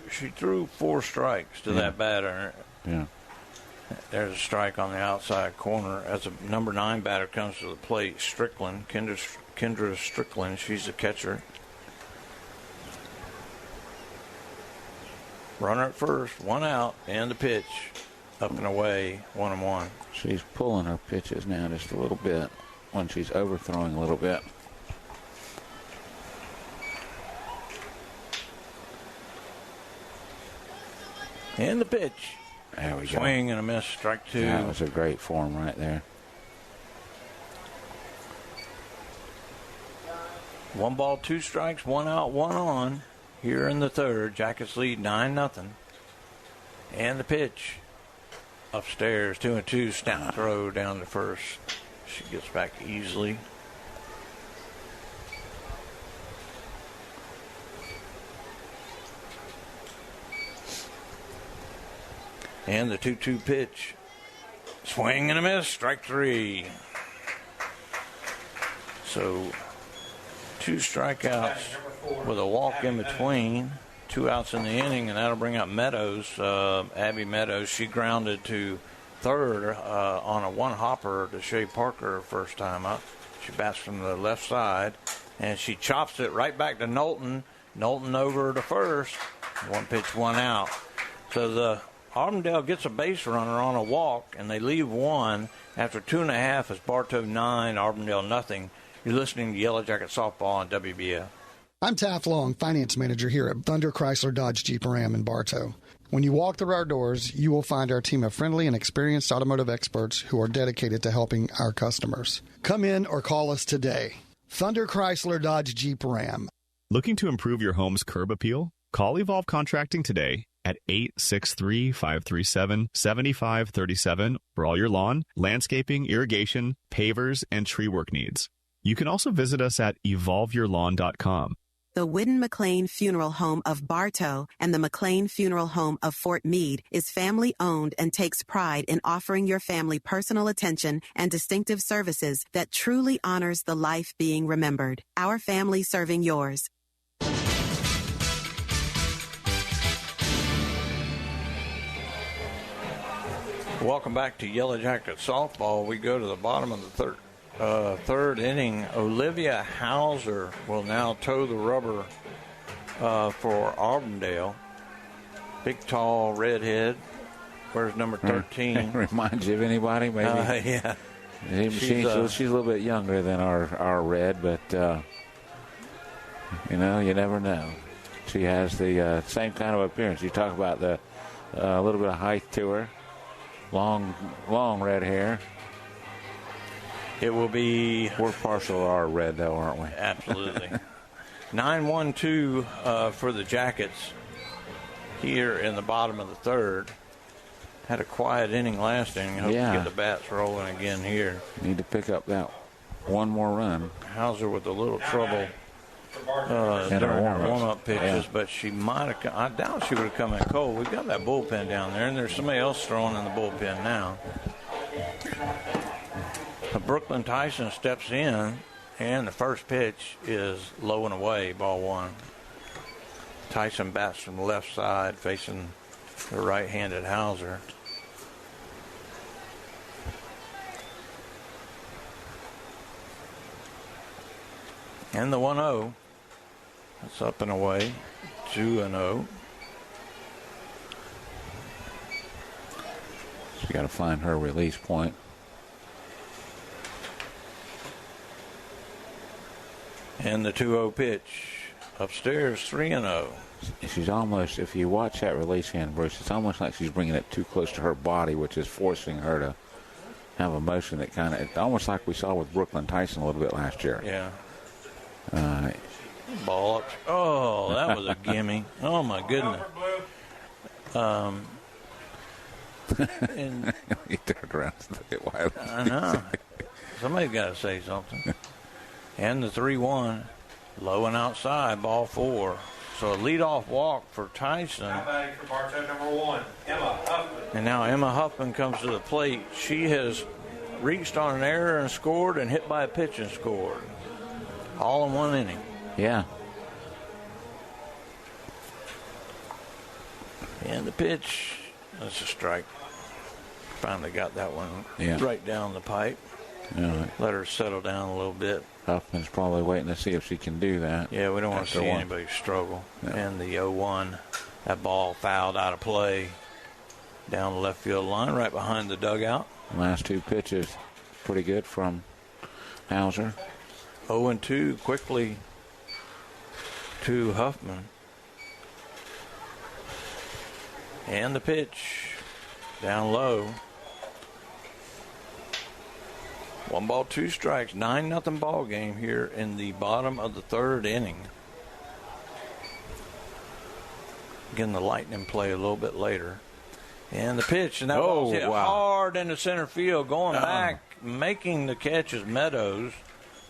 4 strikes to that batter. Yeah. There's a strike on the outside corner. As a number 9 batter comes to the plate, Strickland, Kendra Strickland, she's the catcher. Runner at first, 1 out, and the pitch. Up and away, 1-1. She's pulling her pitches now just a little bit when she's overthrowing a little bit. And the pitch. There we go. Swing and a miss, strike 2. That was a great form right there. 1 ball, 2 strikes, 1 out, 1 on. Here in the third, Jackets lead 9-0. And the pitch. Upstairs, 2-2, snap throw down to first. She gets back easily. And the 2-2 pitch. Swing and a miss, strike 3. So 2 strikeouts with a walk in between. 2 outs in the inning, and that'll bring up Meadows. Abby Meadows, she grounded to third on a one-hopper to Shea Parker first time up. She bats from the left side, and she chops it right back to Knowlton. Knowlton over to first. 1 pitch, 1 out. So the Auburndale gets a base runner on a walk, and they leave 1 after 2.5 is Bartow 9, Auburndale nothing. You're listening to Yellow Jacket Softball on WBF. I'm Taft Long, finance manager here at Thunder Chrysler Dodge Jeep Ram in Bartow. When you walk through our doors, you will find our team of friendly and experienced automotive experts who are dedicated to helping our customers. Come in or call us today. Thunder Chrysler Dodge Jeep Ram. Looking to improve your home's curb appeal? Call Evolve Contracting today at 863-537-7537 for all your lawn, landscaping, irrigation, pavers, and tree work needs. You can also visit us at evolveyourlawn.com. The Whidden McLean Funeral Home of Bartow and the McLean Funeral Home of Fort Meade is family-owned and takes pride in offering your family personal attention and distinctive services that truly honors the life being remembered. Our family serving yours. Welcome back to Yellow Jacket Softball. We go to the bottom of the third inning. Olivia Hauser will now toe the rubber for Auburndale. Big, tall redhead. Where's number 13? Reminds you of anybody, maybe? Yeah. She's a little bit younger than our red, but, you never know. She has the same kind of appearance. You talk about the little bit of height to her. Long red hair. It will be... We're partial to our red, though, aren't we? Absolutely. 9-1-2 for the Jackets here in the bottom of the third. Had a quiet inning last inning. Hope to get the bats rolling again here. Need to pick up that one more run. Hauser with a little trouble during her warm-up pitches, but she might have... I doubt she would have come in cold. We've got that bullpen down there, and there's somebody else throwing in the bullpen now. Brooklyn Tyson steps in, and the first pitch is low and away, ball 1. Tyson bats from the left side, facing the right-handed Hauser. And the 1-0. That's up and away, 2-0. She's got to find her release point. And the 2-0 pitch. Upstairs, 3-0. She's almost, if you watch that release hand, Bruce, it's almost like she's bringing it too close to her body, which is forcing her to have a motion that kind of, almost like we saw with Brooklyn Tyson a little bit last year. Yeah. Ball up. Oh, that was a gimme. Oh, my goodness. And he turned around and looked at Wiley. I know. Somebody's got to say something. And the 3-1, low and outside, ball 4. So a leadoff walk for Tyson. Now batting for Bartow, number 1, Emma Huffman. And now Emma Huffman comes to the plate. She has reached on an error and scored, and hit by a pitch and scored. All in 1 inning. Yeah. And the pitch, that's a strike. Finally got that one right down the pipe. Yeah. Let her settle down a little bit. Huffman's probably waiting to see if she can do that. Yeah, we don't want to see anybody struggle. No. And the 0-1, that ball fouled out of play down the left field line, right behind the dugout. Last 2 pitches, pretty good from Hauser. 0-2 quickly to Huffman. And the pitch down low. 1 ball, 2 strikes, 9-0 ball game here in the bottom of the third inning. Again, the Lightning play a little bit later. And the pitch, and that ball's hit hard into center field, going back, making the catch is Meadows.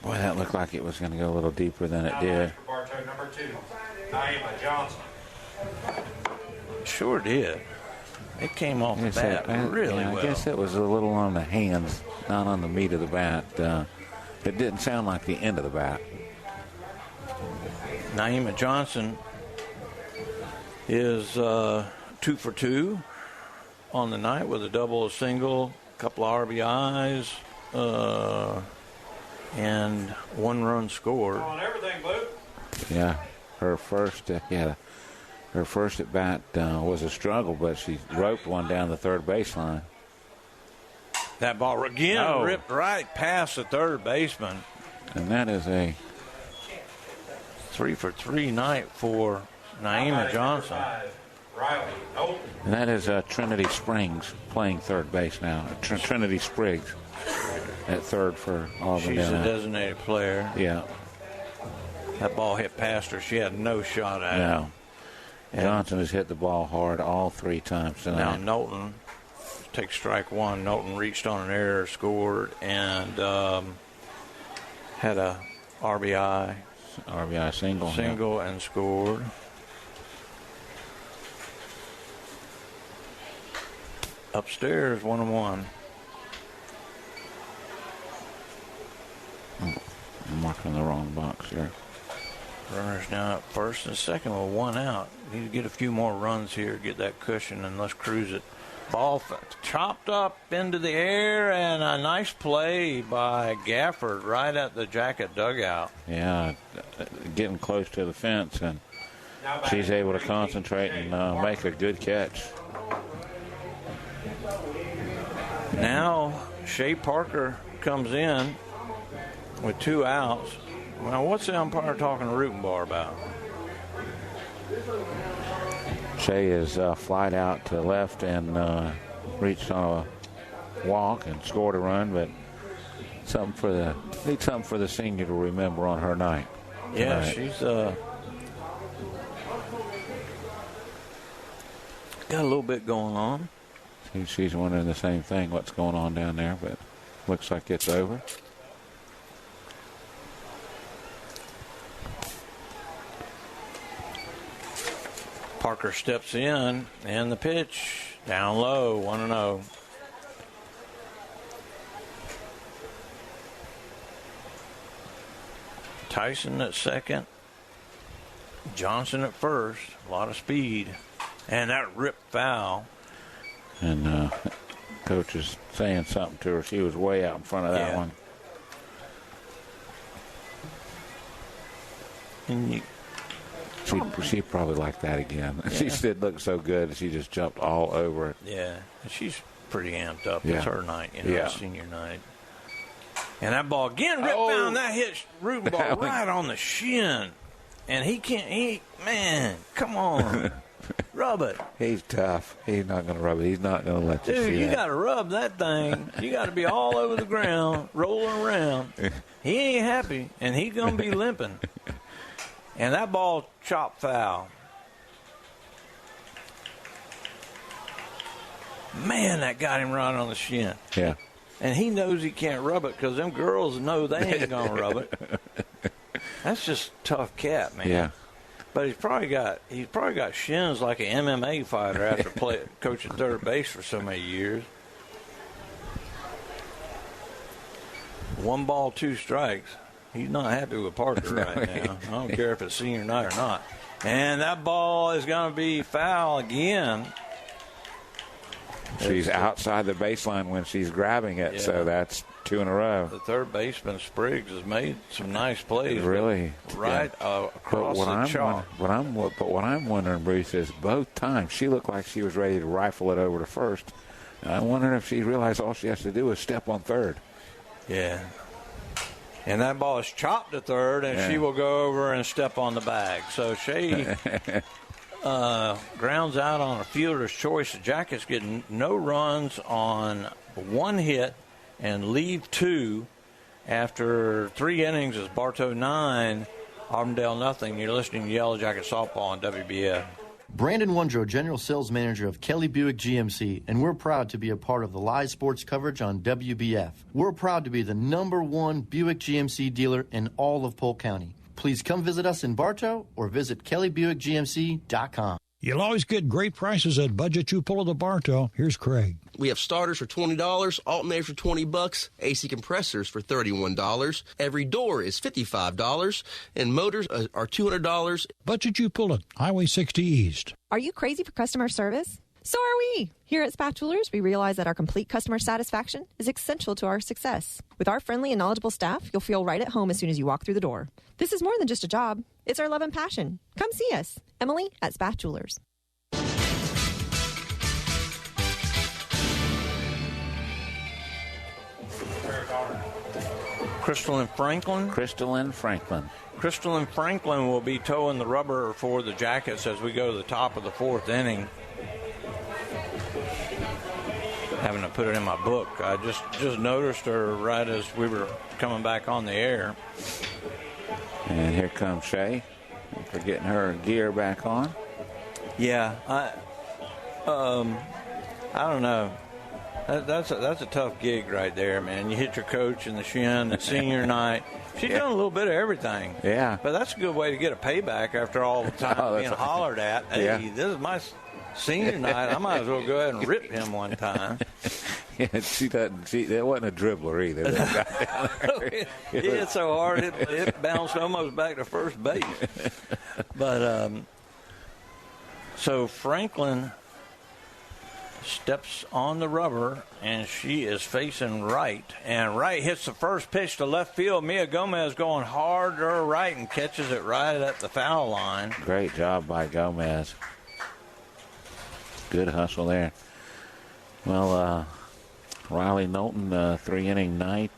Boy, that looked like it was going to go a little deeper than it did. Bartow, number 2, Naima Johnson. Sure did. It came off the bat really well. I guess it was a little on the hands, not on the meat of the bat. It didn't sound like the end of the bat. Naima Johnson is 2 for 2 on the night with a double, a single, a couple of RBIs, and 1 run scored. On everything, Blue. Yeah, her first at bat was a struggle, but she roped one down the third baseline. That ball again ripped right past the third baseman. And that is a 3 for 3 night for Naima Johnson. And that is Trinity Springs playing third base now. Trinity Spriggs at third for Auburndale. She's a designated player. Yeah. That ball hit past her. She had no shot at it. No. Johnson has hit the ball hard all 3 times tonight. Now Knowlton takes strike 1. Knowlton reached on an error, scored, and had a RBI single and scored. Upstairs, 1-1. I'm marking the wrong box here. Runners now at first and second with 1 out. Need to get a few more runs here, get that cushion, and let's cruise it. Ball chopped up into the air, and a nice play by Gafford right at the Jacket dugout. Yeah, getting close to the fence, and she's able to concentrate and make a good catch. Now Shea Parker comes in with 2 outs. Now, what's the umpire talking to Rutenbar about? Shea is flied out to left and reached on a walk and scored a run, but need something for the senior to remember on her night. Yeah, tonight. She's got a little bit going on. She's wondering the same thing, what's going on down there, but looks like it's over. Parker steps in, and the pitch down low, 1-0. Tyson at second, Johnson at first. A lot of speed, and that ripped foul. And coach is saying something to her. She was way out in front of that one. And she probably liked that again. Yeah. She did look so good. She just jumped all over it. Yeah, she's pretty amped up. Yeah. It's her night, senior night. And that ball again ripped down. That hit Rutenbar right on the shin. And he can't. Man, come on. Rub it. He's tough. He's not going to rub it. He's not going to let you see Dude, you that. got to rub that thing. You got to be all over the ground, rolling around. He ain't happy, and he's going to be limping. And that ball chopped foul. Man, that got him right on the shin. Yeah. And he knows he can't rub it because them girls know they ain't going to rub it. That's just a tough cat, man. Yeah. But he's probably got shins like an MMA fighter after coaching third base for so many years. 1 ball, 2 strikes. He's not happy with Parker right now. I don't care if it's senior night or not. And that ball is going to be foul again. She's outside the baseline when she's grabbing it, so that's 2 in a row. The third baseman, Spriggs, has made some nice plays. Really? Right across the chalk. But what I'm wondering, Bruce, is both times she looked like she was ready to rifle it over to first. And I'm wondering if she realized all she has to do is step on third. Yeah. And that ball is chopped to third, and she will go over and step on the bag. So Shea grounds out on a fielder's choice. The Jackets get no runs on 1 hit and leave 2 after 3 innings. As Bartow 9, Auburndale nothing. You're listening to Yellow Jacket Softball on WBF. Brandon Wondrow, General Sales Manager of Kelly Buick GMC, and we're proud to be a part of the live sports coverage on WBF. We're proud to be the #1 Buick GMC dealer in all of Polk County. Please come visit us in Bartow or visit kellybuickgmc.com. You'll always get great prices at Budget Chupola de Bartow. Here's Craig. We have starters for $20, alternators for $20, AC compressors for $31. Every door is $55, and motors are $200. Budget Chupola, Highway 60 East. Are you crazy for customer service? So are we. Here at Spat Jewelers, we realize that our complete customer satisfaction is essential to our success. With our friendly and knowledgeable staff, you'll feel right at home as soon as you walk through the door. This is more than just a job. It's our love and passion. Come see us. Emily at Spat Jewelers. Crystal and Franklin. Crystal and Franklin. Crystal and Franklin will be towing the rubber for the Jackets as we go to the top of the 4th inning. Having to put it in my book. I just noticed her right as we were coming back on the air. And here comes Shay for getting her gear back on. Yeah, I don't know. That's a tough gig right there, man. You hit your coach in the shin, the senior night. She's done a little bit of everything. Yeah. But that's a good way to get a payback after all the time being hollered at. Hey, this is my senior night. I might as well go ahead and rip him one time. Yeah, she doesn't. That wasn't a dribbler either. That guy down there. He hit so hard it bounced almost back to first base. But so Franklin steps on the rubber, and she is facing right. And right hits the first pitch to left field. Mia Gomez going hard to her right and catches it right at the foul line. Great job by Gomez. Good hustle there. Well, Riley Knowlton, 3-inning night.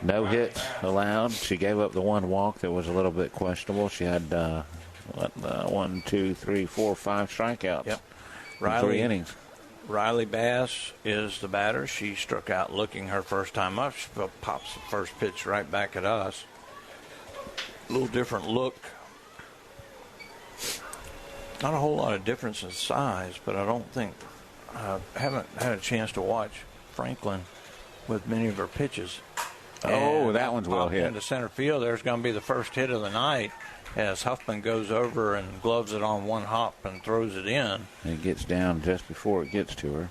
No hits allowed. She gave up the one walk that was a little bit questionable. She had 1, 2, 3, 4, 5 strikeouts. Yep. In 3 innings. Riley Bass is the batter. She struck out looking her first time up. She pops the first pitch right back at us. A little different look. Not a whole lot of difference in size, but I don't think haven't had a chance to watch Franklin with many of her pitches. Oh, that one's well hit. Into center field. There's going to be the first hit of the night as Huffman goes over and gloves it on one hop and throws it in. And it gets down just before it gets to her.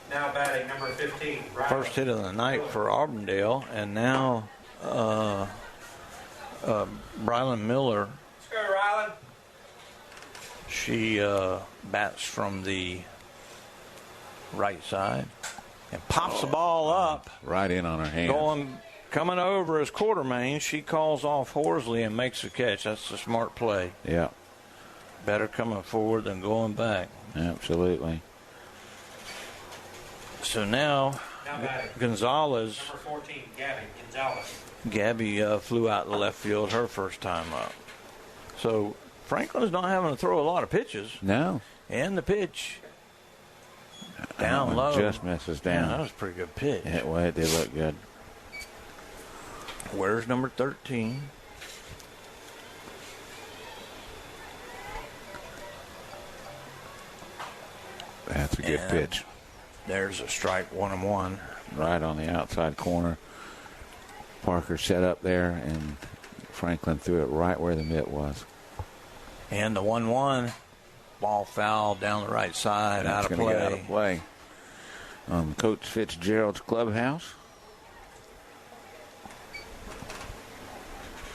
Now batting number 15. First hit of the night for Auburndale, and now Brylan Miller. Let's go, Rylan. She bats from the right side and pops the ball up. Right in on her hands. Coming over as Quartermain, she calls off Horsley and makes the catch. That's a smart play. Yeah. Better coming forward than going back. Absolutely. So now Gonzalez. Number 14, Gabby Gonzalez. Gabby flew out to left field her first time up. So Franklin's not having to throw a lot of pitches. No. And the pitch down low. Just misses down. Yeah, that was a pretty good pitch. Yeah, well, it did look good. Where's number 13? That's a good pitch. There's a strike, 1-1. Right on the outside corner. Parker set up there, and Franklin threw it right where the mitt was. And the 1-1. Ball foul down the right side, out of play. Out of play. Coach Fitzgerald's clubhouse.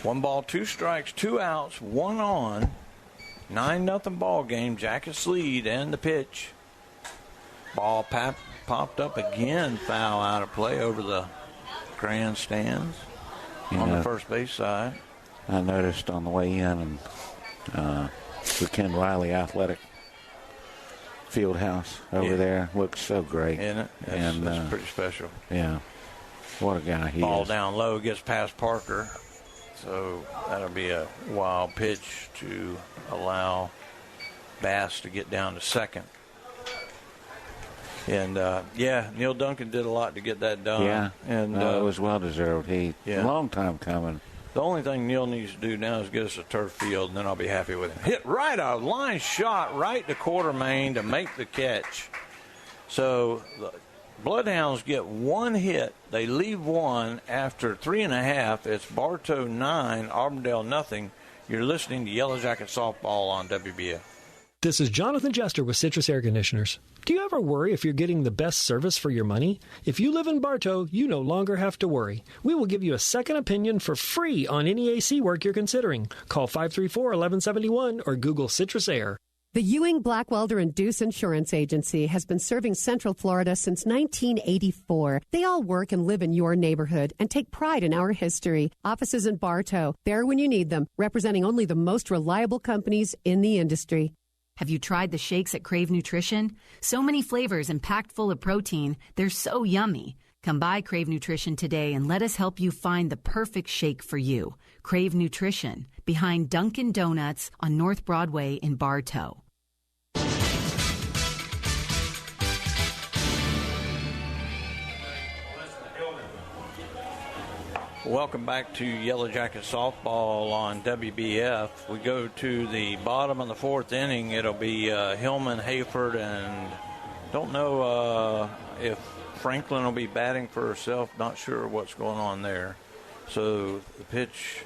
1 ball, 2 strikes, 2 outs, 1 on. 9-0 ball game. Jackets lead, and the pitch. Ball popped up again. Foul out of play over the grandstands on the first base side. I noticed on the way in, and the Ken Riley Athletic Fieldhouse over there looks so great. Isn't it? That's pretty special. Yeah. What a guy he is. Ball down low, gets past Parker. So that'll be a wild pitch to allow Bass to get down to second. And, Neil Duncan did a lot to get that done. Yeah, and it was well-deserved. Yeah. Long time coming. The only thing Neil needs to do now is get us a turf field, and then I'll be happy with him. Hit right, a line shot right to quarter main to make the catch. So the Bloodhounds get one hit. They leave one after 3.5. It's Bartow 9, Auburndale nothing. You're listening to Yellow Jacket Softball on WBF. This is Jonathan Jester with Citrus Air Conditioners. Do you ever worry if you're getting the best service for your money? If you live in Bartow, you no longer have to worry. We will give you a second opinion for free on any AC work you're considering. Call 534-1171 or Google Citrus Air. The Ewing Black Welder and Deuce Insurance Agency has been serving Central Florida since 1984. They all work and live in your neighborhood and take pride in our history. Offices in Bartow, there when you need them, representing only the most reliable companies in the industry. Have you tried the shakes at Crave Nutrition? So many flavors and packed full of protein, they're so yummy. Come by Crave Nutrition today and let us help you find the perfect shake for you. Crave Nutrition, behind Dunkin' Donuts on North Broadway in Bartow. Welcome back to Yellow Jacket Softball on WBF. We go to the bottom of the fourth inning. It'll be Hillman, Hayford, and don't know if Franklin will be batting for herself. Not sure what's going on there. So the pitch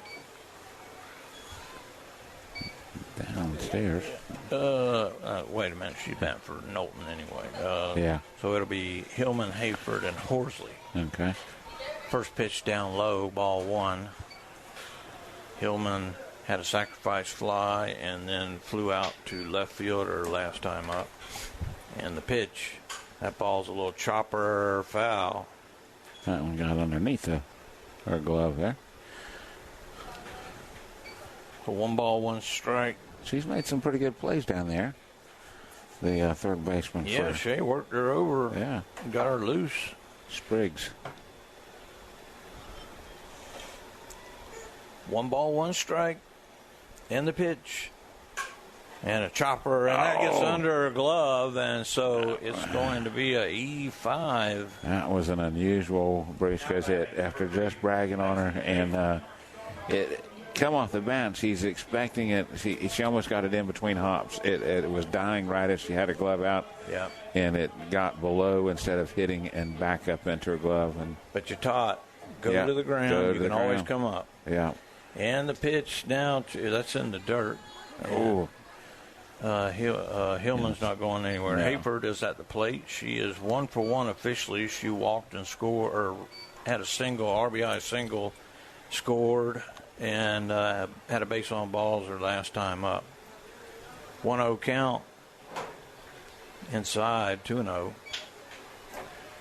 downstairs. Wait a minute. She's batting for Knowlton anyway. Yeah. So it'll be Hillman, Hayford, and Horsley. Okay. First pitch down low, ball one. Hillman had a sacrifice fly and then flew out to left field her last time up. And the pitch, that ball's a little chopper foul. That one got underneath her glove there. So 1-1 strike. She's made some pretty good plays down there. The third baseman. Yeah, Shea worked her over. Yeah. Got her loose. Spriggs. 1-1 strike, and the pitch, and a chopper, and that gets under her glove, and so it's going to be a E5. That was an unusual Briscoe's hit after just bragging on her, and it come off the bench. She's expecting it. She almost got it in between hops. It was dying right as she had her glove out. Yeah. And it got below instead of hitting and back up into her glove. But you're taught, go to the ground. You can always come up. Yeah. And the pitch now, that's in the dirt. Oh. Hillman's not going anywhere. No. Hayford is at the plate. She is 1 for 1 officially. She walked and scored, or had a single, RBI single, scored, and had a base on balls her last time up. 1-0 count. Inside, 2-0.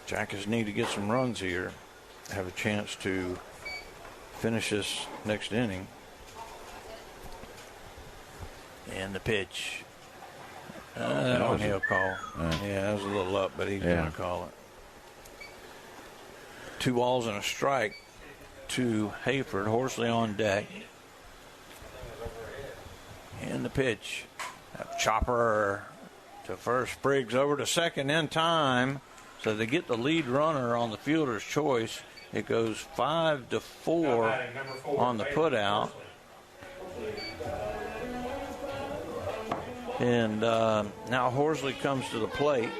Jackets need to get some runs here. Have a chance to finish this next inning. And the pitch. That one he'll call. Yeah, that was a little up, but he's going to call it. 2 balls and a strike to Hayford. Horsley on deck. And the pitch. A chopper to first. Spriggs over to second in time. So they get the lead runner on the fielder's choice. It goes 5-4 on the putout. And now Horsley comes to the plate.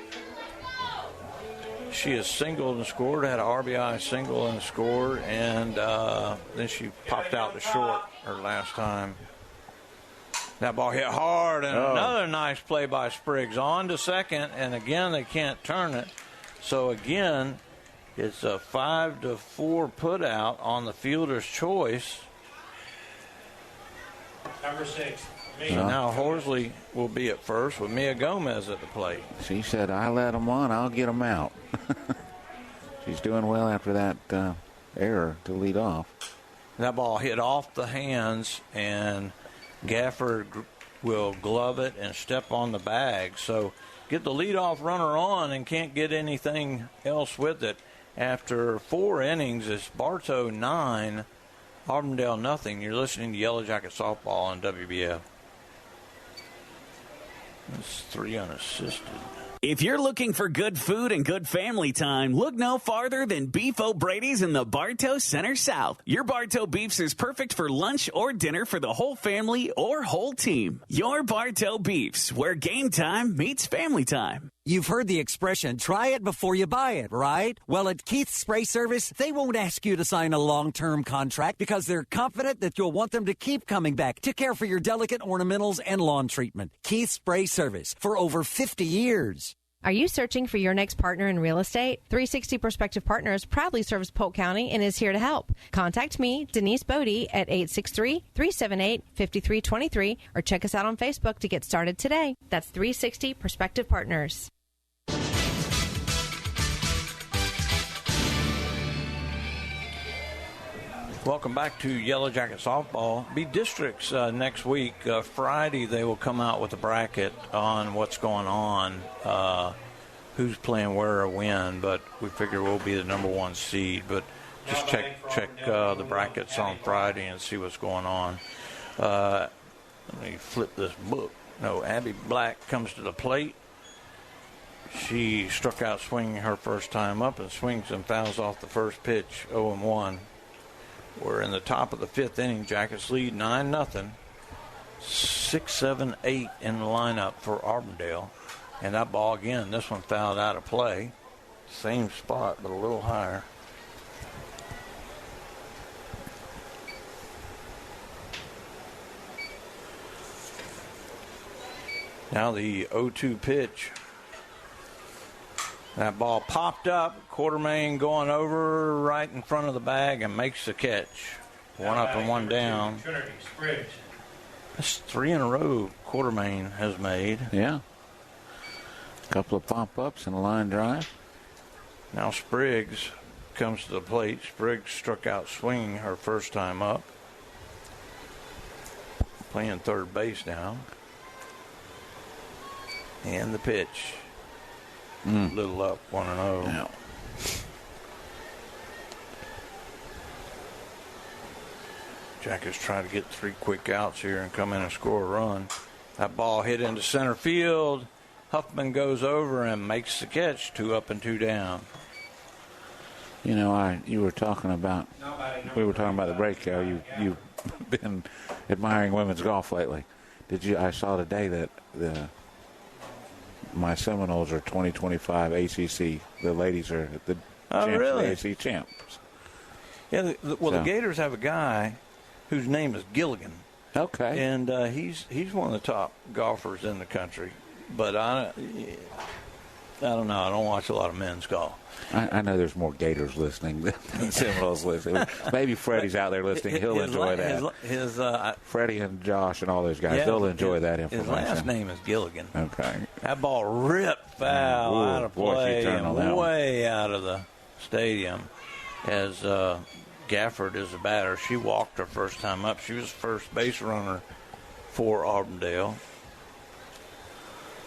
She has singled and scored, had an RBI single and scored, and then she popped out to short her last time. That ball hit hard, and another nice play by Spriggs. On to second, and again they can't turn it. So again, it's a 5-4 put out on the fielder's choice. Number 6. So now Horsley will be at first with Mia Gomez at the plate. She said, I let them on, I'll get them out. She's doing well after that error to lead off. That ball hit off the hands, and Gafford will glove it and step on the bag. So get the leadoff runner on and can't get anything else with it. After 4 innings, it's Bartow 9, Auburndale nothing. You're listening to Yellow Jacket Softball on WBF. It's 3 unassisted. If you're looking for good food and good family time, look no farther than Beef O'Brady's in the Bartow Center South. Your Bartow Beefs is perfect for lunch or dinner for the whole family or whole team. Your Bartow Beefs, where game time meets family time. You've heard the expression, try it before you buy it, right? Well, at Keith's Spray Service, they won't ask you to sign a long-term contract because they're confident that you'll want them to keep coming back to care for your delicate ornamentals and lawn treatment. Keith's Spray Service for over 50 years. Are you searching for your next partner in real estate? 360 Prospective Partners proudly serves Polk County and is here to help. Contact me, Denise Bodie, at 863-378-5323 or check us out on Facebook to get started today. That's 360 Prospective Partners. Welcome back to Yellow Jacket Softball. Be districts next week. Friday, they will come out with a bracket on what's going on, who's playing where or when, but we figure we'll be the number one seed. But just check the brackets on Friday and see what's going on. Let me flip this book. No, Abby Black comes to the plate. She struck out swinging her first time up and swings and fouls off the first pitch, 0-1. We're in the top of the fifth inning. Jackets lead 9-0. 6, 7, 8 in the lineup for Auburndale. And that ball again, this one fouled out of play. Same spot, but a little higher. Now the 0-2 pitch. That ball popped up, Quartermain going over right in front of the bag and makes the catch. One up and one down. That's 3 in a row Quartermain has made. Yeah. A couple of pop-ups and a line drive. Now Spriggs comes to the plate. Spriggs struck out swinging her first time up. Playing third base now. And the pitch. Little up, 1-0. Yeah. Jackets try to get 3 quick outs here and come in and score a run. That ball hit into center field. Huffman goes over and makes the catch. 2 up and 2 down. You know, we were talking about the break. You've been admiring women's golf lately. I saw today that my Seminoles are 2025 ACC. The ladies are the ACC champs. Yeah, the Gators have a guy whose name is Gilligan. Okay. And he's one of the top golfers in the country. But I don't know. I don't watch a lot of men's golf. I know there's more Gators listening than Seminoles listening. Maybe Freddie's out there listening. He'll enjoy that. Freddie and Josh and all those guys, they'll enjoy that information. His last name is Gilligan. Okay. That ball ripped foul out of play and way out of the stadium as Gafford is the batter. She walked her first time up. She was the first base runner for Auburndale.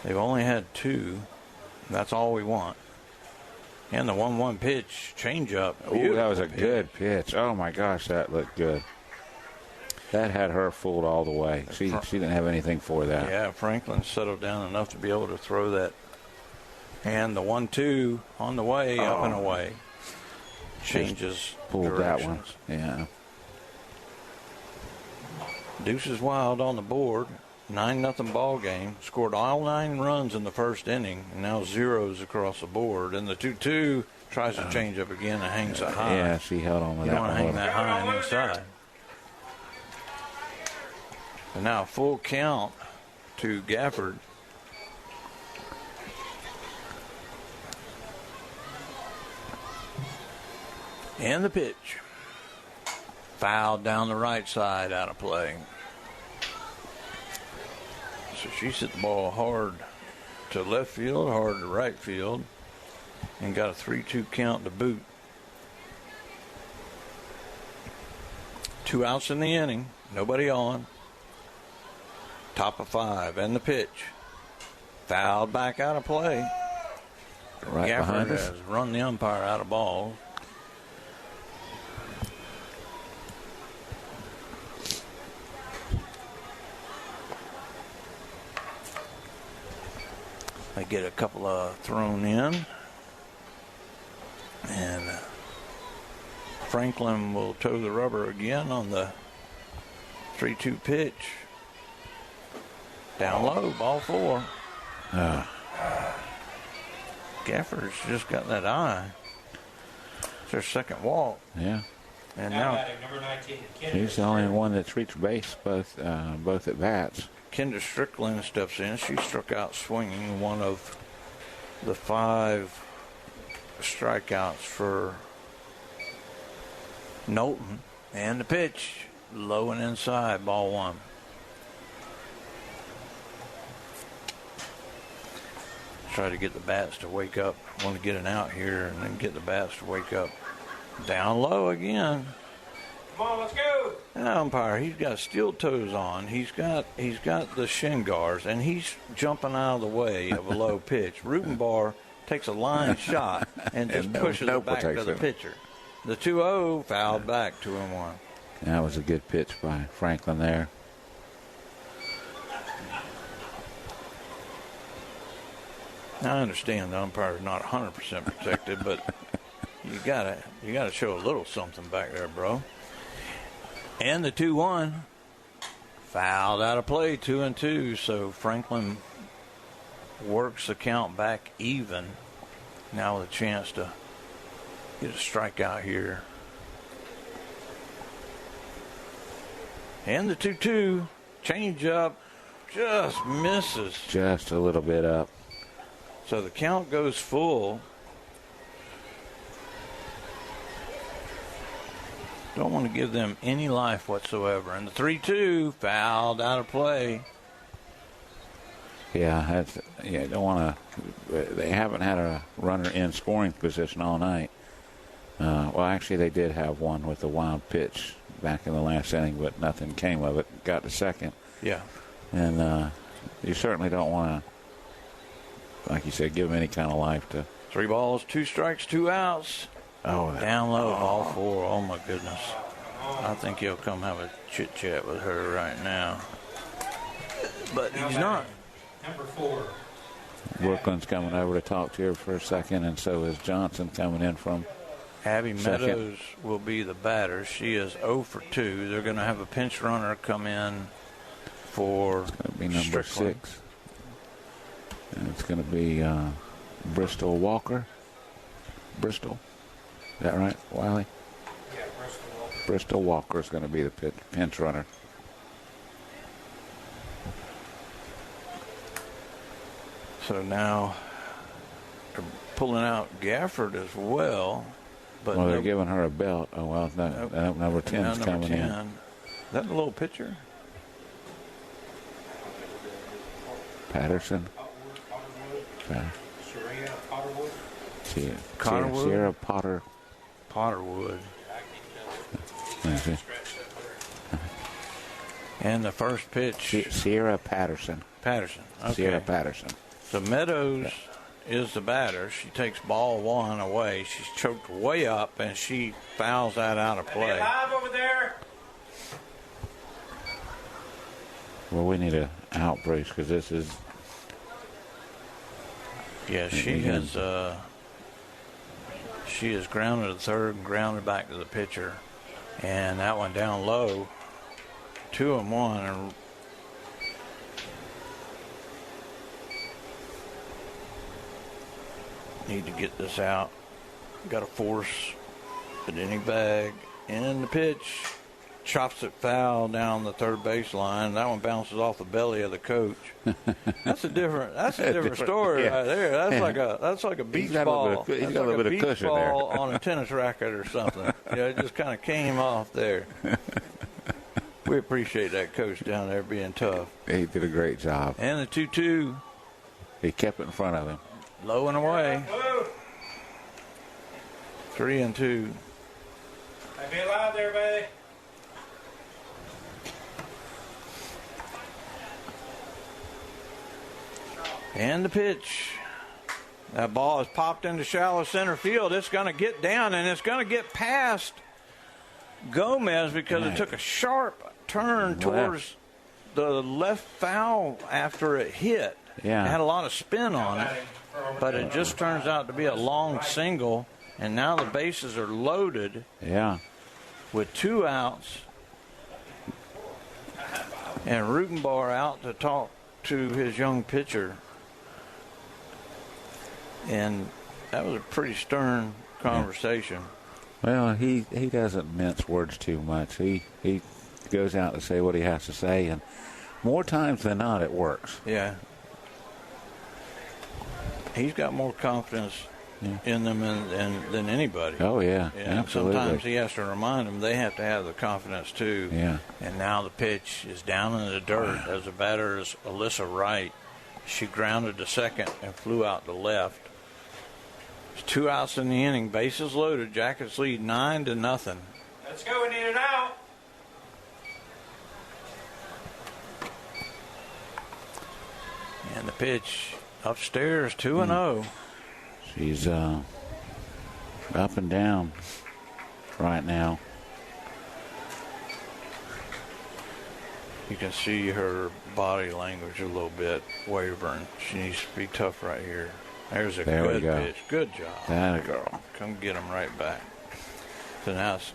They've only had 2. That's all we want. And the 1-1 pitch, changeup. Oh, that was a good pitch. Oh, my gosh, that looked good. That had her fooled all the way. She didn't have anything for that. Yeah, Franklin settled down enough to be able to throw that. And the 1-2 on the way, up and away. Changes pulled directions. That one. Yeah. Deuces Wild on the board. 9-0 ball game. Scored all 9 runs in the first inning. And now zeros across the board. And the 2-2 tries to change up again and hangs it high. Yeah, she held on with that one. You don't want to hang that high on the inside. And now full count to Gafford. And the pitch. Fouled down the right side, out of play. So she hit the ball hard to left field, hard to right field, and got a 3-2 count to boot. 2 outs in the inning, nobody on. Top of 5, and the pitch. Fouled back out of play. Right Gafford has run the umpire out of balls. They get a couple thrown in. And Franklin will toe the rubber again on the 3-2 pitch. Down low, ball 4. Gafford's just got that eye. It's their second walk. Yeah. And now number 19, he's the only one that's reached base both at bats. Kendra Strickland steps in. She struck out swinging, one of the 5 strikeouts for Knowlton. And the pitch, low and inside, ball 1. Try to get the bats to wake up. Want to get an out here and then get the bats to wake up. Down low again. Come on, let's go. An umpire, he's got steel toes on. He's got the shin guards, and he's jumping out of the way of a low pitch. Rubenbar takes a line shot and just pushes it back to the pitcher. The 2-0 fouled back 2-1. That was a good pitch by Franklin there. I understand the umpire's not 100% protected, but you gotta show a little something back there, bro. And the 2-1 fouled out of play, 2-2. So Franklin works the count back even. Now with a chance to get a strikeout here. And the 2-2 change up just misses. Just a little bit up. So the count goes full. Don't want to give them any life whatsoever. And the 3-2 fouled out of play. Yeah, don't want to. They haven't had a runner in scoring position all night. Well, actually, they did have one with a wild pitch back in the last inning, but nothing came of it. Got to second. Yeah. And you certainly don't want to, like you said, give them any kind of life to. 3 balls, 2 strikes, 2 outs. Oh, down low, ball 4. Oh, my goodness. I think he'll come have a chit-chat with her right now. But he's not. Number 4. Brooklyn's coming over to talk to her for a second, and so is Johnson coming in from Abby second. Meadows will be the batter. She is 0 for 2. They're going to have a pinch runner come in for be number Strickland. 6. And it's going to be Bristol Walker. Bristol. Is that right, Wiley? Yeah, Bristol Walker. Bristol Walker is going to be the pinch runner. So now they're pulling out Gafford as well. But Well, they're giving her a belt. Oh, well, no, number 10 is coming in. Is that the little pitcher? Patterson. Sierra Potter. Potterwood. And the first pitch. Sierra Patterson. Okay. Sierra Patterson. So Meadows is the batter. She takes ball 1 away. She's choked way up, and she fouls that out of play. Live over there. Well, we need an out, Bruce, because this is. Yeah, she has grounded to third and grounded back to the pitcher, and that one down low, 2-1, and need to get this out. Got to force an inning bag in the pitch. Chops it foul down the third baseline. That one bounces off the belly of the coach. That's a different story right there. That's like a beach ball. He's got a little bit of cushion there. On a tennis racket or something. Yeah, it just kind of came off there. We appreciate that coach down there being tough. He did a great job. And the 2-2. He kept it in front of him. Low and away. 3-2. Be alive there, baby. And the pitch. That ball is popped into shallow center field. It's going to get down, and it's going to get past Gomez because it took a sharp turn towards the left foul after it hit. Yeah. It had a lot of spin on it, but it just turns out to be a long single, and now the bases are loaded. Yeah. With 2 outs, and Rutenbar out to talk to his young pitcher. And that was a pretty stern conversation. Well, he doesn't mince words too much. He goes out to say what he has to say, and more times than not, it works. Yeah. He's got more confidence in them than anybody. Oh, yeah. Absolutely. Sometimes he has to remind them they have to have the confidence, too. Yeah. And now the pitch is down in the dirt as the batter is Alyssa Wright. She grounded to second and flew out to left. It's 2 outs in the inning. Bases loaded. Jackets lead 9-0. Let's go. We need it out. And the pitch upstairs, 2-0. She's up and down right now. You can see her body language a little bit wavering. She needs to be tough right here. There's a There we good go. pitch. Good job. That a girl. Come get him right back. So now it's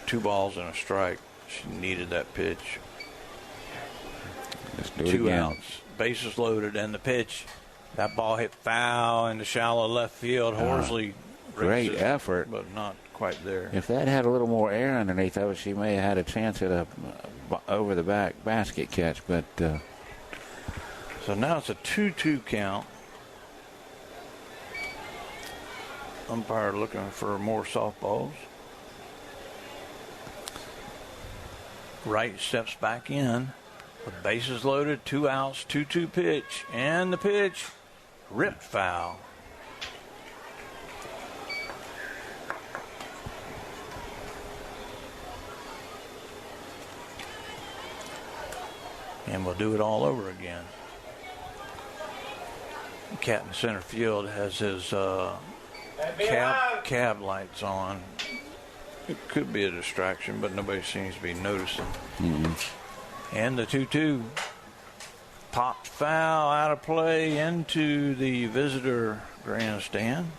2 balls and a strike. She needed that pitch. Let's do it 2 again. outs. Bases loaded, and the pitch. That ball hit foul into shallow left field. Horsley great races, effort. but not quite there. If that had a little more air underneath of it, she may have had a chance at a over the back basket catch. But so now it's a 2-2 count. Umpire looking for more softballs. Wright steps back in. With bases loaded, 2 outs, 2-2 pitch, and the pitch ripped foul. And we'll do it all over again. Cat in center field has his cab lights on. It could be a distraction, but nobody seems to be noticing. And the 2-2 popped foul out of play into the visitor grandstand.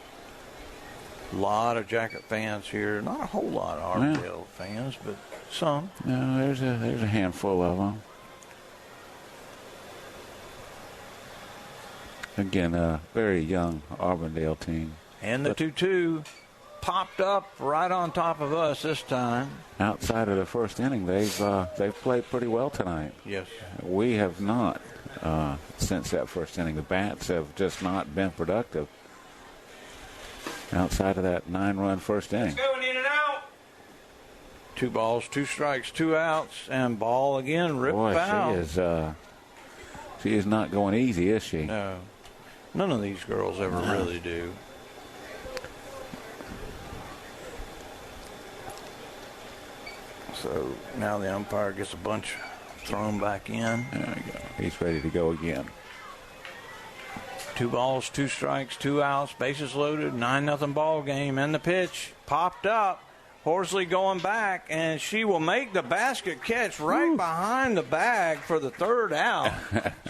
A lot of Jacket fans here. Not a whole lot of Auburndale fans, but some. no, there's a handful of them. Again, a very young Auburndale team. And the 2-2 popped up right on top of us this time. Outside of the first inning, they've played pretty well tonight. Yes. We have not since that first inning. The bats have just not been productive outside of that 9-run first inning. Let's go. We need it out. 2 balls, 2 strikes, 2 outs, and ball again, ripped Boy, foul. she is not going easy, is she? No. None of these girls ever really do. So now the umpire gets a bunch thrown back in. There we go. He's ready to go again. 2 balls, 2 strikes, 2 outs, bases loaded, 9-0 ball game, and the pitch popped up. Horsley going back, and she will make the basket catch right behind the bag for the 3rd out.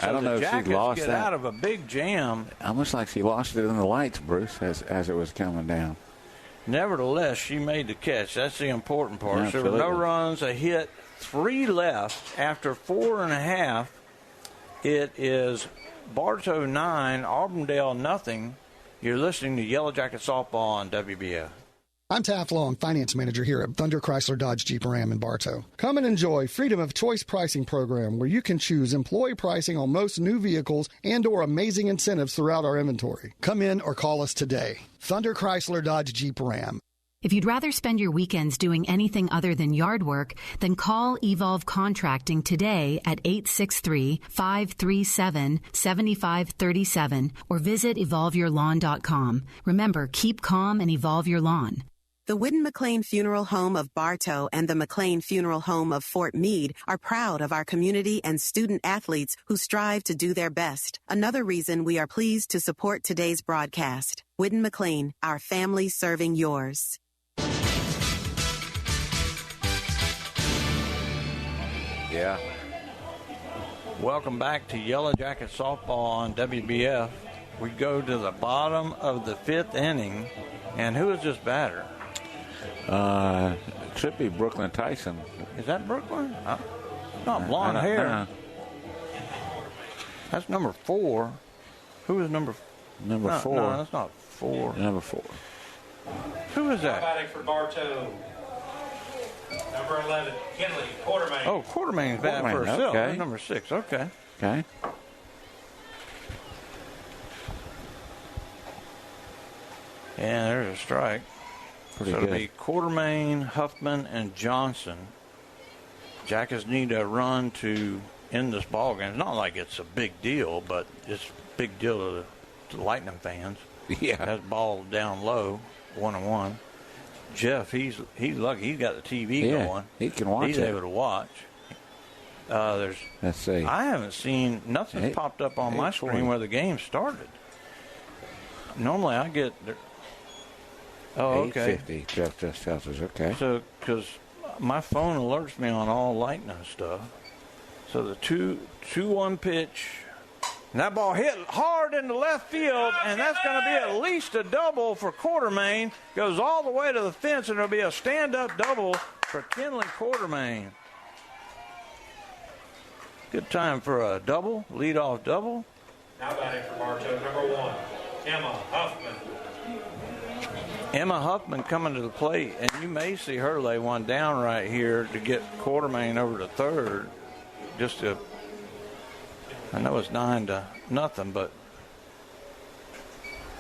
I don't know if she lost get that. out of a big jam. Almost like she lost it in the lights, Bruce, as it was coming down. Nevertheless, she made the catch. That's the important part. Absolutely. There were no runs, a hit, 3 left after 4.5. It is Bartow 9, Auburndale nothing. You're listening to Yellow Jacket Softball on WBF. I'm Taft Long, Finance Manager here at Thunder Chrysler Dodge Jeep Ram in Bartow. Come and enjoy Freedom of Choice pricing program where you can choose employee pricing on most new vehicles and or amazing incentives throughout our inventory. Come in or call us today. Thunder Chrysler Dodge Jeep Ram. If you'd rather spend your weekends doing anything other than yard work, then call Evolve Contracting today at 863-537-7537 or visit evolveyourlawn.com. Remember, keep calm and evolve your lawn. The Whitten McLean Funeral Home of Bartow and the McLean Funeral Home of Fort Meade are proud of our community and student athletes who strive to do their best. Another reason we are pleased to support today's broadcast. Whitten McLean, our family serving yours. Yeah. Welcome back to Yellow Jacket Softball on WBF. We go to the bottom of the 5th inning. And who is this batter? It should be Brooklyn Tyson. Is that Brooklyn? Not blonde hair. That's number 4. Who is number 4? No, that's not 4. Number 4. Who is that? Batting for Bartow. Number 11, Kinley, Quartermain. Oh, Quartermain's batting for herself. Okay. Number 6. Okay. Okay. And there's a strike. Pretty so good. It'll be Quartermain, Huffman, and Johnson. Jackets need a run to end this ball game. It's not like it's a big deal, but it's a big deal to the Lightning fans. Yeah. That ball down low, 1-1. Jeff, he's lucky. He's got the TV going. He can watch He's it. able to watch. Let's see. I haven't seen nothing popped up on my screen where the game started. Normally I get. Oh, okay. 8:50. Jeff just tells us. Okay. So, because my phone alerts me on all Lightning stuff. So the 2-1 pitch. And that ball hit hard into left field, and that's going to be at least a double for Quartermain. Goes all the way to the fence, and it'll be a stand-up double for Kinley Quartermain. Good time for a double, lead-off double. Now batting for Bartow, number 1, Emma Huffman. Emma Huffman coming to the plate, and you may see her lay one down right here to get Quartermain over to third. I know it's 9-0, but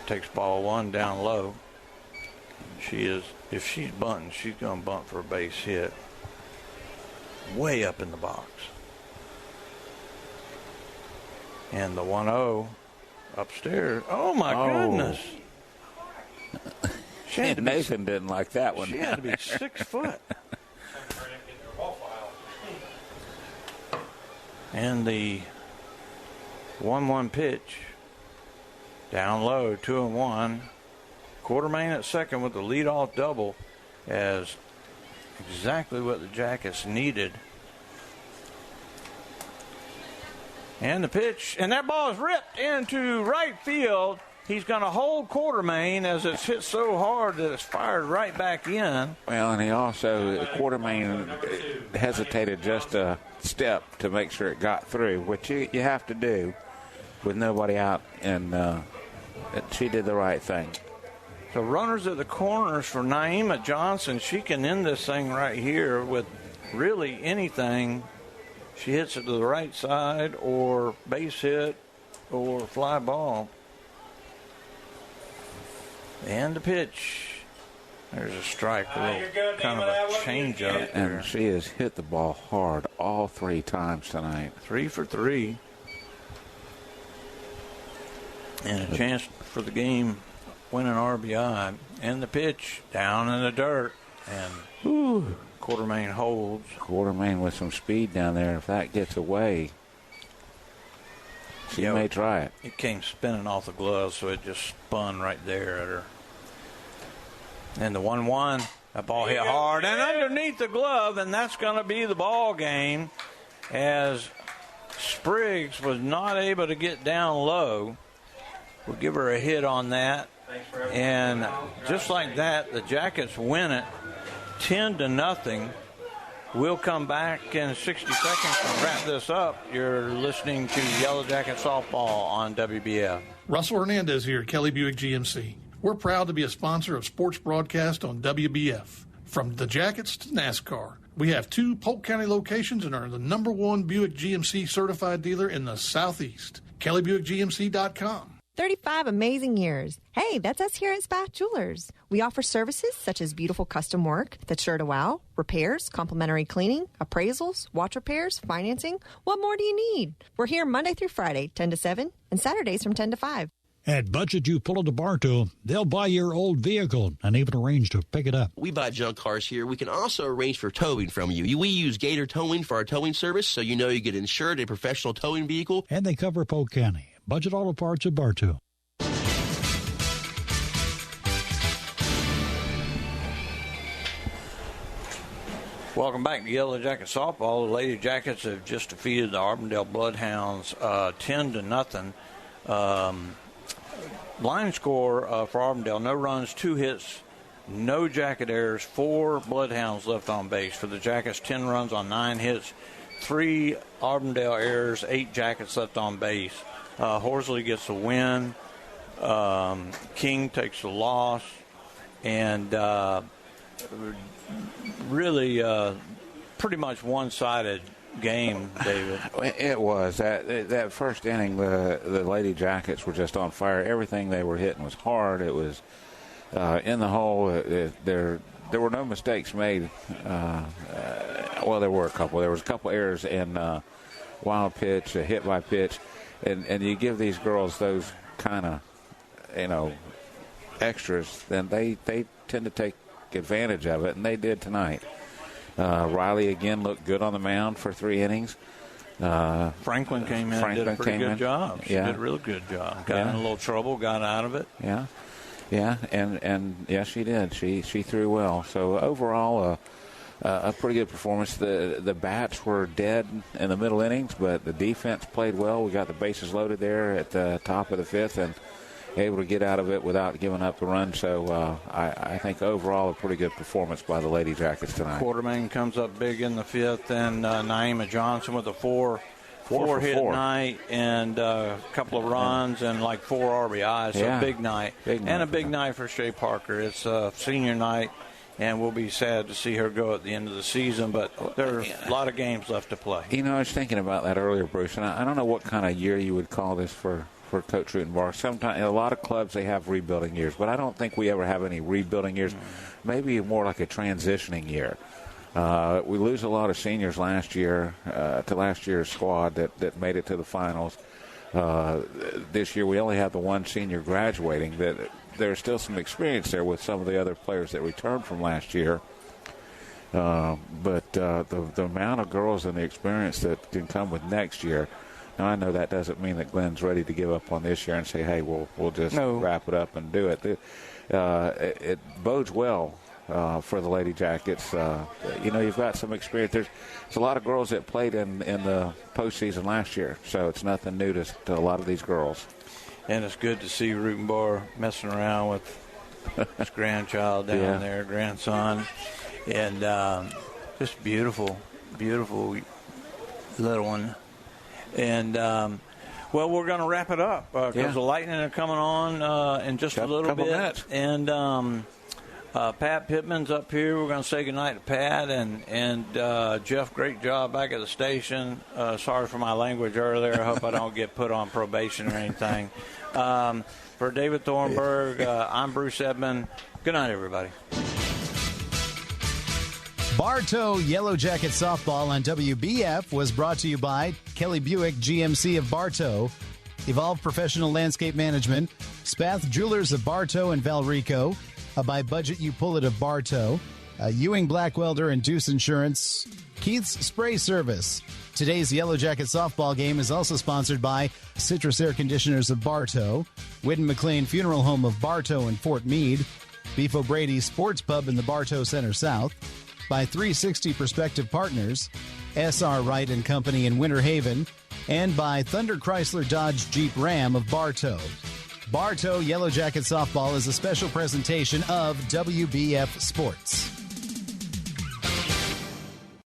takes ball 1 down low. If she's bunting, she's going to bunt for a base hit. Way up in the box. And the 1-0 upstairs. Oh, my goodness. Nathan didn't like that one. She had to be 6 foot. And the 1-1 pitch. Down low, 2-1. Quartermain at second with the leadoff double as exactly what the Jackets needed. And the pitch, and that ball is ripped into right field. He's going to hold Quartermain as it's hit so hard that it's fired right back in. Well, and he also, Quartermain hesitated just a step to make sure it got through, which you have to do with nobody out, and she did the right thing. So runners at the corners for Naima Johnson. She can end this thing right here with really anything. She hits it to the right side or base hit or fly ball. And the pitch. There's a strike, a little kind of a change-up there. And she has hit the ball hard all 3 times tonight. 3 for 3. And a chance for the game winning RBI. And the pitch down in the dirt. And Quartermain holds. Quartermain with some speed down there. If that gets away, she may try it. It came spinning off the glove, so it just spun right there at her. And the 1-1, that ball hit hard and underneath the glove, and that's going to be the ball game as Spriggs was not able to get down low. We'll give her a hit on that. And just like that, the Jackets win it 10-0. We'll come back in 60 seconds to wrap this up. You're listening to Yellow Jacket Softball on WBF. Russell Hernandez here, Kelly Buick GMC. We're proud to be a sponsor of sports broadcast on WBF. From the Jackets to NASCAR. We have 2 Polk County locations and are the #1 Buick GMC certified dealer in the Southeast. KellyBuickGMC.com. 35 amazing years. Hey, that's us here at Spath Jewelers. We offer services such as beautiful custom work that's sure to wow, repairs, complimentary cleaning, appraisals, watch repairs, financing. What more do you need? We're here Monday through Friday, 10 to 7, and Saturdays from 10 to 5. At Budget You pull into Bartow, they'll buy your old vehicle and even arrange to pick it up. We buy junk cars here. We can also arrange for towing from you. We use Gator Towing for our towing service, so you know you get insured a professional towing vehicle. And they cover Polk County. Budget Auto Parts at Bartow. Welcome back to Yellow Jacket Softball. The Lady Jackets have just defeated the Auburndale Bloodhounds 10-0. Line score for Auburndale: no runs, 2 hits, no Jacket errors, 4 Bloodhounds left on base. For the Jackets, 10 runs on 9 hits, 3 Auburndale errors, 8 Jackets left on base. Horsley gets the win. King takes the loss. And really pretty much one-sided game, David. It was. That first inning, the Lady Jackets were just on fire. Everything they were hitting was hard. It was in the hole. There were no mistakes made. Well, there were a couple. There was a couple errors in wild pitch, a hit by pitch. And you give these girls those kind of, extras, then they tend to take advantage of it, and they did tonight. Riley again looked good on the mound for 3 innings. Franklin came in and did a pretty good job. She did a real good job. Got in a little trouble, got out of it. Yeah, and yes, she did. She threw well. So overall, a pretty good performance. The bats were dead in the middle innings, but the defense played well. We got the bases loaded there at the top of the 5th, and able to get out of it without giving up the run. So I think overall a pretty good performance by the Lady Jackets tonight. Quartermain comes up big in the 5th, and Naima Johnson with a four hit night and a couple of runs and like 4 RBIs. So big night. And a big night for Shea Parker. It's a senior night, and we'll be sad to see her go at the end of the season, but there's a lot of games left to play. I was thinking about that earlier, Bruce, and I don't know what kind of year you would call this for Coach Rutenbark. Sometimes, a lot of clubs, they have rebuilding years, but I don't think we ever have any rebuilding years. Maybe more like a transitioning year. We lose a lot of seniors last year to last year's squad that made it to the finals. This year we only have the one senior graduating. That there's still some experience there with some of the other players that returned from last year. But the amount of girls and the experience that can come with next year. Now, I know that doesn't mean that Glenn's ready to give up on this year and say, hey, we'll just wrap it up and do it. It bodes well for the Lady Jackets. You've got some experience. There's a lot of girls that played in the postseason last year, so it's nothing new to a lot of these girls. And it's good to see Rutenbark messing around with his grandchild down there, grandson. And just beautiful, beautiful little one. And, we're going to wrap it up because the Lightning are coming on in just a little bit. Minutes. And Pat Pittman's up here. We're going to say goodnight to Pat. And Jeff, great job back at the station. Sorry for my language earlier. I hope I don't get put on probation or anything. For David Thornburg, I'm Bruce Edmond. Good night, everybody. Bartow Yellow Jacket Softball on WBF was brought to you by Kelly Buick GMC of Bartow, Evolve Professional Landscape Management, Spath Jewelers of Bartow and Valrico, by Budget You Pull It of Bartow, Ewing Black Welder and Deuce Insurance, Keith's Spray Service. Today's Yellow Jacket Softball game is also sponsored by Citrus Air Conditioners of Bartow, Whitten McLean Funeral Home of Bartow and Fort Meade, Beef O'Brady Sports Pub in the Bartow Center South, by 360 Prospective Partners, S.R. Wright & Company in Winter Haven, and by Thunder Chrysler Dodge Jeep Ram of Bartow. Bartow Yellow Jacket Softball is a special presentation of WBF Sports.